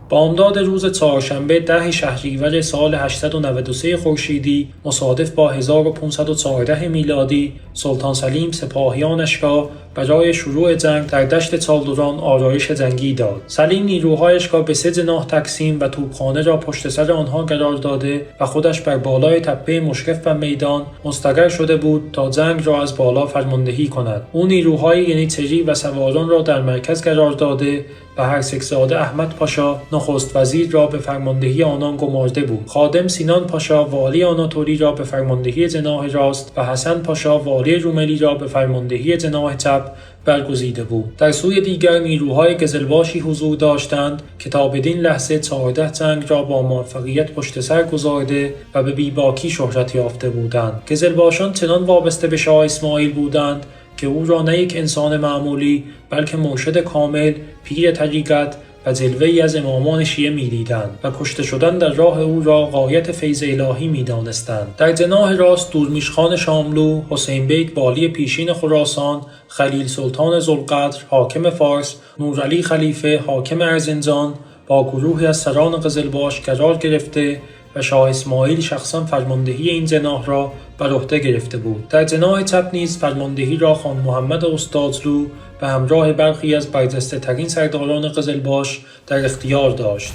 بامداد روز چهارشنبه 10 شهریور سال 893 خورشیدی مصادف با 1514 میلادی، سلطان سلیم سپاهیانش را برای شروع جنگ در دشت چالدران آرایش جنگی داد. سلیم نیروهایش را به 3 جناح تقسیم و توپخانه را پشت سر آنها قرار داده و خودش بر بالای تپه مشرف و میدان مستقر شده بود تا جنگ را از بالا فرماندهی کند. او نیروهای ینیچری و سواران را در مرکز قرار داده و هرسکزاده احمد پاشا نخست وزیر را به فرماندهی آنان گمارده بود. خادم سینان پاشا والی آناتولی را به فرماندهی جناح راست و حسن پاشا والی روملی را به فرماندهی جناح چپ برگزیده بود. در سوی دیگر نیروهای قزلباشی حضور داشتند که تا بدین لحظه 14 جنگ را با موفقیت پشت سر گذارده و به بیباکی شهرت یافته بودند. قزلباشان چنان وابسته به شاه اسماعیل بودند که او را نه یک انسان معمولی بلکه مرشد کامل، پیر طریقت و جلوه‌ای از امامان شیعه می‌دیدند و کشته شدن در راه او را غایت فیض الهی می‌دانستند. در جناح راست دورمیشخان شاملو، حسین بیگ والی پیشین خراسان، خلیل سلطان ذوالقدر حاکم فارس، نورعلی خلیفه حاکم ارزنجان با گروهی از سران قزلباش قرار گرفته و شاه اسماعیل شخصا فرماندهی این جناح را بر عهده گرفته بود. در جناح چپ نیز فرماندهی را خان محمد استادلو به همراه برخی از برجسته ترین سرداران قزلباش در اختیار داشت.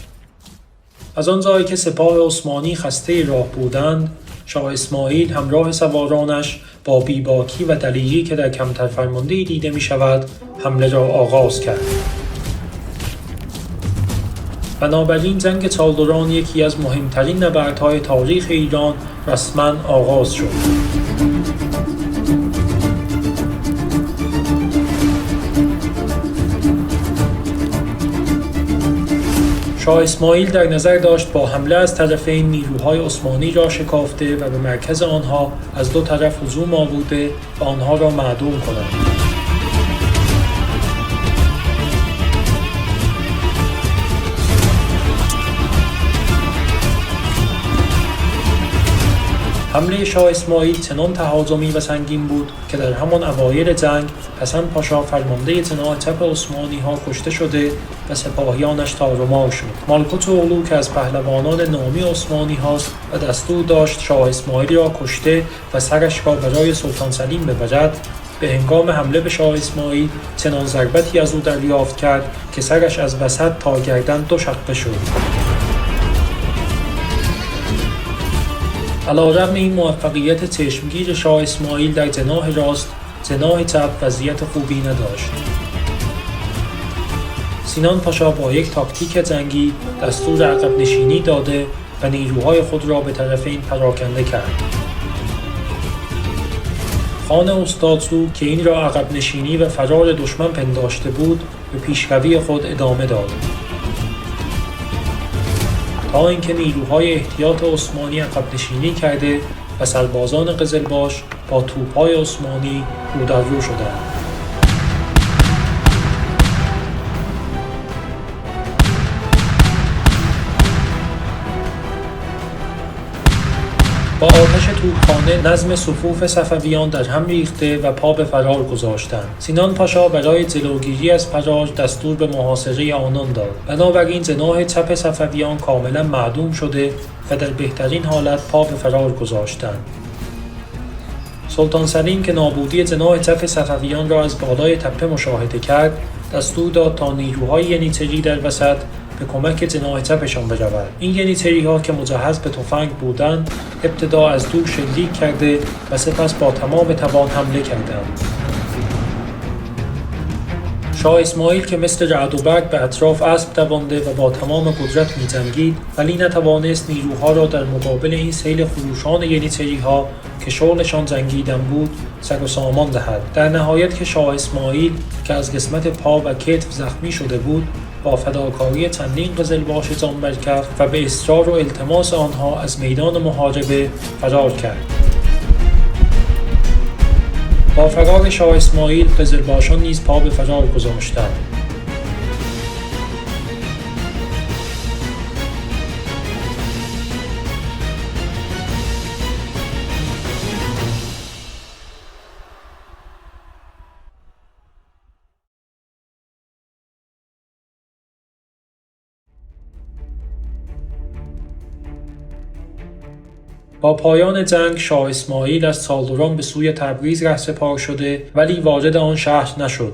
از آن جایی که سپاه عثمانی خسته راه بودند، شاه اسماعیل همراه سوارانش با بیباکی و دلیری که در کمتر فرماندهی دیده می شود حمله را آغاز کرد. بنابراین جنگ چالدران یکی از مهمترین نبردهای تاریخ ایران رسما آغاز شد. شاه اسماعیل در نظر داشت با حمله از طرفین نیروهای عثمانی را شکافته و به مرکز آنها از 2 طرف هجوم آورده و آنها را معدوم کند. حمله شاه اسماعیل چنان تهاجمی و سنگین بود که در همان اوایل جنگ حسن پاشا فرمانده جناح چپ عثمانی ها کشته شده و سپاهیانش تار و مار شد. مالکوت اولو که از پهلوانان نامی عثمانی هاست و دستور داشت شاه اسماعیل را کشته و سرش را برای سلطان سلیم ببرد، به هنگام حمله به شاه اسماعیل چنان ضربتی از او دریافت کرد که سرش از وسط تا گردن 2 شقه شد. علیرغم این موفقیت چشمگیر شاه اسماعیل در جناح راست، جناح چپ وضعیت خوبی نداشت. سینان پاشا با یک تاکتیک جنگی دستور عقب نشینی داده و نیروهای خود را به طرفین پراکنده کرد. خان استادلو که این را عقب نشینی و فرار دشمن پنداشته بود، به پیشروی خود ادامه داد. تا اینکه نیروهای احتیاط عثمانی عقب نشینی کرده و سربازان قزلباش با توپ‌های عثمانی رو در رو شدند. با آتش توپخانه نظم صفوف صفویان در هم ریخته و پا به فرار گذاشتند. سینان پاشا برای جلوگیری از فرار دستور به محاصره آنان داد. بنابراین جناح چپ صفویان کاملا معدوم شده و در بهترین حالت پا به فرار گذاشتند. سلطان سلیم که نابودی جناح چپ صفویان را از بالای تپه مشاهده کرد، دستور داد تا نیروهای ینیچری در وسط به کمک جناح چپشان برود. این ینیچری‌ها که مجهز به تفنگ بودند، ابتدا از دور شلیک کرده و سپس با تمام توان حمله کردند. شاه اسماعیل که مثل رعد و برق به اطراف اسب دوانده و با تمام قدرت می‌جنگید، ولی نتوانست نیروها را در مقابل این سیل خروشان ینیچری‌ها که شغلشان جنگیدن بود سر و سامان دهد. در نهایت که شاه اسماعیل که از قسمت پا و کتف زخمی شده بود، با فداکاری چندین قزلباش جان برکف و به اصرار و التماس آنها از میدان محاربه فرار کرد. با فرار شاه اسماعیل قزلباشان نیز پا به فرار گذاشتند. با پایان جنگ شاه اسماعیل از چالدران به سوی تبریز رهسپار شده ولی وارد آن شهر نشد.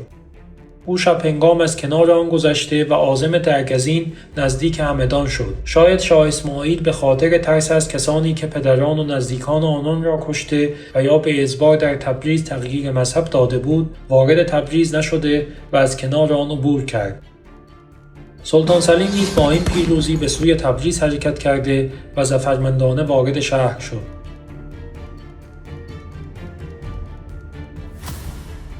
او شب هنگام از کنار آن گذشته و عازم درگزین نزدیک همدان شد. شاید شاه اسماعیل به خاطر ترس از کسانی که پدران و نزدیکان آنان را کشته و یا به اجبار در تبریز تغییر مذهب داده بود، وارد تبریز نشده و از کنار آن عبور کرد. سلطان سلیم نیز با این پیروزی به سوی تبریز حرکت کرده و ظفرمندانه وارد شهر شد.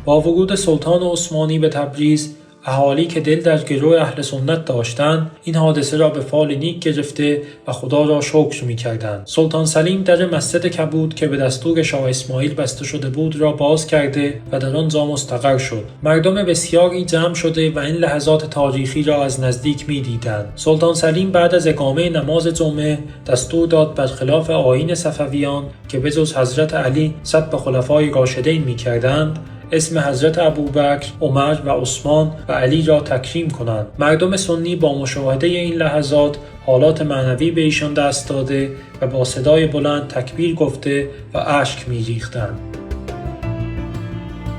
با ورود سلطان عثمانی به تبریز، اهالی که دل در گروه اهل سنت داشتند این حادثه را به فال نیک گرفته و خدا را شکر می‌کردند. سلطان سلیم در مسجد کبود که به دستور شاه اسماعیل بسته شده بود را باز کرده و در آنجا مستقر شد. مردم بسیاری جمع شده و این لحظات تاریخی را از نزدیک می‌دیدند. سلطان سلیم بعد از اقامه نماز جمعه دستور داد برخلاف آیین صفویان که بجز حضرت علی سب خلفای راشدین می‌کردند، اسم حضرت ابوبکر، عمر و عثمان و علی را تکریم کنند. مردم سنی با مشاهده این لحظات حالات معنوی به ایشان دست داده و با صدای بلند تکبیر گفته و اشک می‌ریختند.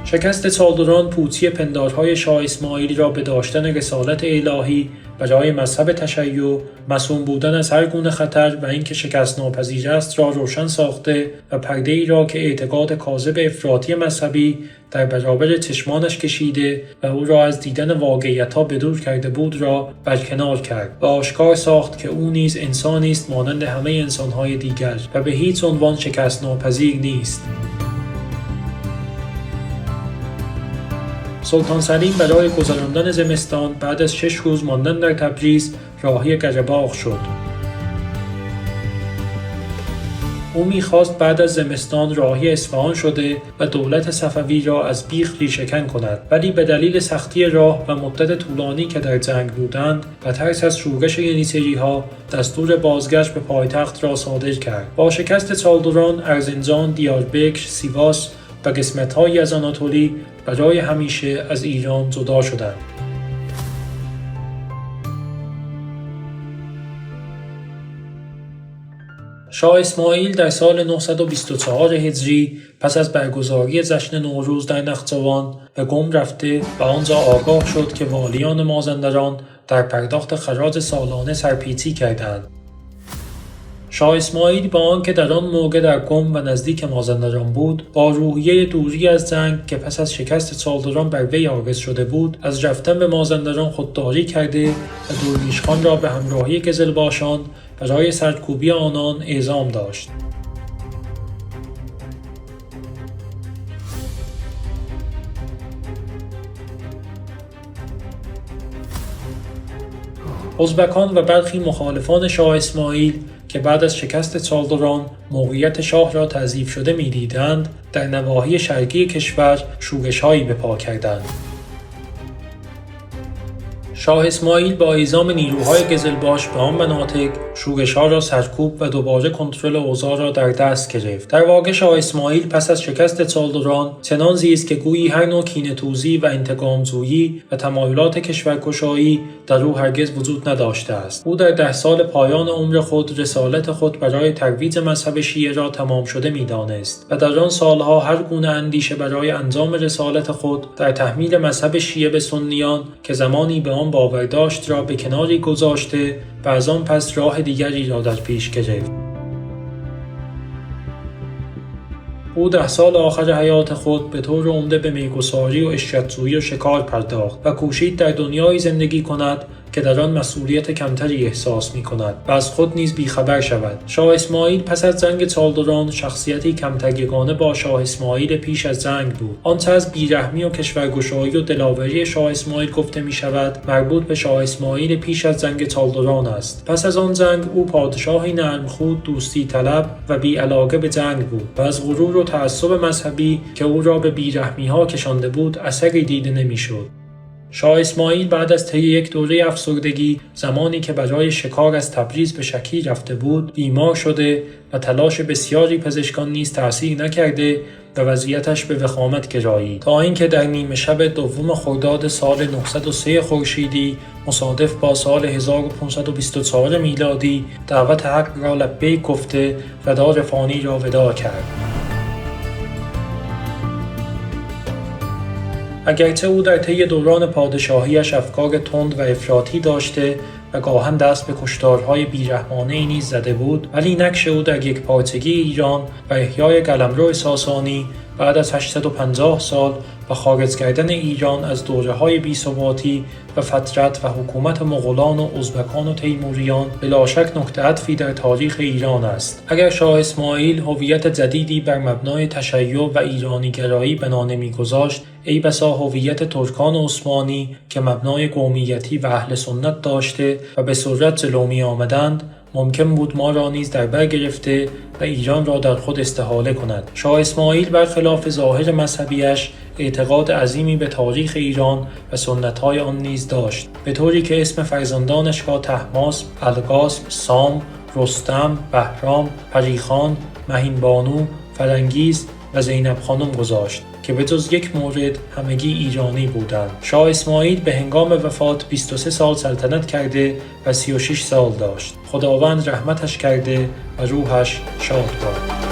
شکست چالدران پوچی پندارهای شاه اسماعیل را به داشتن رسالت الهی برای مذهب تشیع، معصوم بودن از هر گونه خطر و اینکه شکست ناپذیر است را روشن ساخته و پرده‌ای را که اعتقاد کاذب افراطی مذهبی در برابر چشمانش کشیده و او را از دیدن واقعیت‌ها بدور کرده بود را برکنار کرد و آشکار ساخت که او نیز انسانی است مانند همه انسان‌های دیگر و به هیچ عنوان شکست ناپذیر نیست. سلطان سلیم برای گذراندن زمستان بعد از 6 روز ماندن در تبریز راهی قره‌باغ شد. او می‌خواست بعد از زمستان راهی اصفهان شده و دولت صفوی را از بیخ ریشه‌کن کند، ولی به دلیل سختی راه و مدت طولانی که در جنگ بودند و ترس از شورش ینیچری‌ها دستور بازگشت به پایتخت را صادر کرد. با شکست چالدران، ارزنجان، دیاربکر، سیواس و قسمت‌هایی از آناتولی برای همیشه از ایران جدا شدند. شاه اسماعیل در سال 924 هجری پس از برگزاری جشن نوروز در نخجوان به قم رفته و آنجا آگاه شد که والیان مازندران در پرداخت خراج سالانه سرپیچی کردند. شاه اسماعیل با آنکه در آن موقع در قم و نزدیک مازندران بود، با روحیه دوری از جنگ که پس از شکست چالدران بر وی عارض شده بود، از رفتن به مازندران خودداری کرده و درویش خان را به همراهی قزلباشان برای سرکوبی آنان اعزام داشت. ازبکان و برخی مخالفان شاه اسماعیل که بعد از شکست چالدران موقعیت شاه را تضعیف شده می‌دیدند، در نواحی شرقی کشور شورش‌هایی به پا کردند. شاه اسماعیل با اعزام نیروهای قزلباش به آن مناطق شورش‌ها را سرکوب و دوباره کنترل اوضاع را در دست گرفت. در واقع شاه اسماعیل پس از شکست چالدران چنان زیست که گویی هر نوع کینه‌توزی و انتقام‌جویی و تمایلات کشورگشایی در او هرگز وجود نداشته است. او در 10 سال پایان عمر خود رسالت خود برای ترویج مذهب شیعه را تمام شده می‌دانست و در آن سالها هر گونه اندیشه برای انجام رسالت خود در تحمیل مذهب شیعه به سنیان که زمانی به آن باور داشت را به کناری گذاشته و از آن پس راه دیگری را در پیش گرفت. او 10 سال آخر حیات خود به طور عمده به میگساری و عشرت‌جویی و شکار پرداخت و کوشید در دنیایی زندگی کند که در آن مسئولیت کمتری احساس می‌کند و از خود نیز بیخبر شود. شاه اسماعیل پس از جنگ چالدران شخصیتی کمتر یگانه با شاه اسماعیل پیش از جنگ بود. آنچه از بیرحمی و کشورگشایی و دلاوری شاه اسماعیل گفته می‌شود مربوط به شاه اسماعیل پیش از جنگ چالدران است. پس از آن جنگ او پادشاهی نرمخو، دوستی طلب و بی‌علاقه به جنگ بود و از غرور و تعصب مذهبی که او را به بیرحمی‌ها کشانده بود اثری دیده نمی‌شد. شاه اسماعیل بعد از طی یک دوره افسردگی، زمانی که برای شکار از تبریز به شکی رفته بود، بیمار شده و تلاش بسیاری پزشکان نیز تأثیر نکرده و وضعیتش به وخامت گرایید تا اینکه در نیمه شب دوم خرداد سال 903 خورشیدی مصادف با سال 1524 میلادی دعوت حق را لبیک گفته و دار فانی را وداع کرد. اگرچه او در طی دوران پادشاهیش افکار تند و افراطی داشته و گاهن دست به کشتارهای بیرحمانه‌ای نیز زده بود، ولی نقش او در یکپارچگی ایران و احیای قلمرو ساسانی بعد از 850 سال و خارج کردن ایران از دوره‌های بی‌ثباتی و فترت و حکومت مغولان و ازبکان و تیموریان بلاشک نقطه عطفی در تاریخ ایران است. اگر شاه اسماعیل هویت جدیدی بر مبنای تشیع و ایرانی گرایی بنا نمی‌گذاشت، ای بسا هویت ترکان عثمانی که مبنای قومیتی و اهل سنت داشته و به سرعت جلو می آمدند ممکن بود ما را نیز در بر گرفته و ایران را در خود استحاله کند. شاه اسماعیل برخلاف ظاهر مذهبیش اعتقاد عظیمی به تاریخ ایران و سنت‌های آن نیز داشت، به طوری که اسم فرزندانش را طهماسب، القاسب، سام، رستم، بهرام، پریخان، مهین‌بانو، فرنگیز و زینب خانم گذاشت که به جز یک مورد همگی ایرانی بودند. شاه اسماعیل به هنگام وفات 23 سال سلطنت کرده و 36 سال داشت. خداوند رحمتش کرده و روحش شاد باد.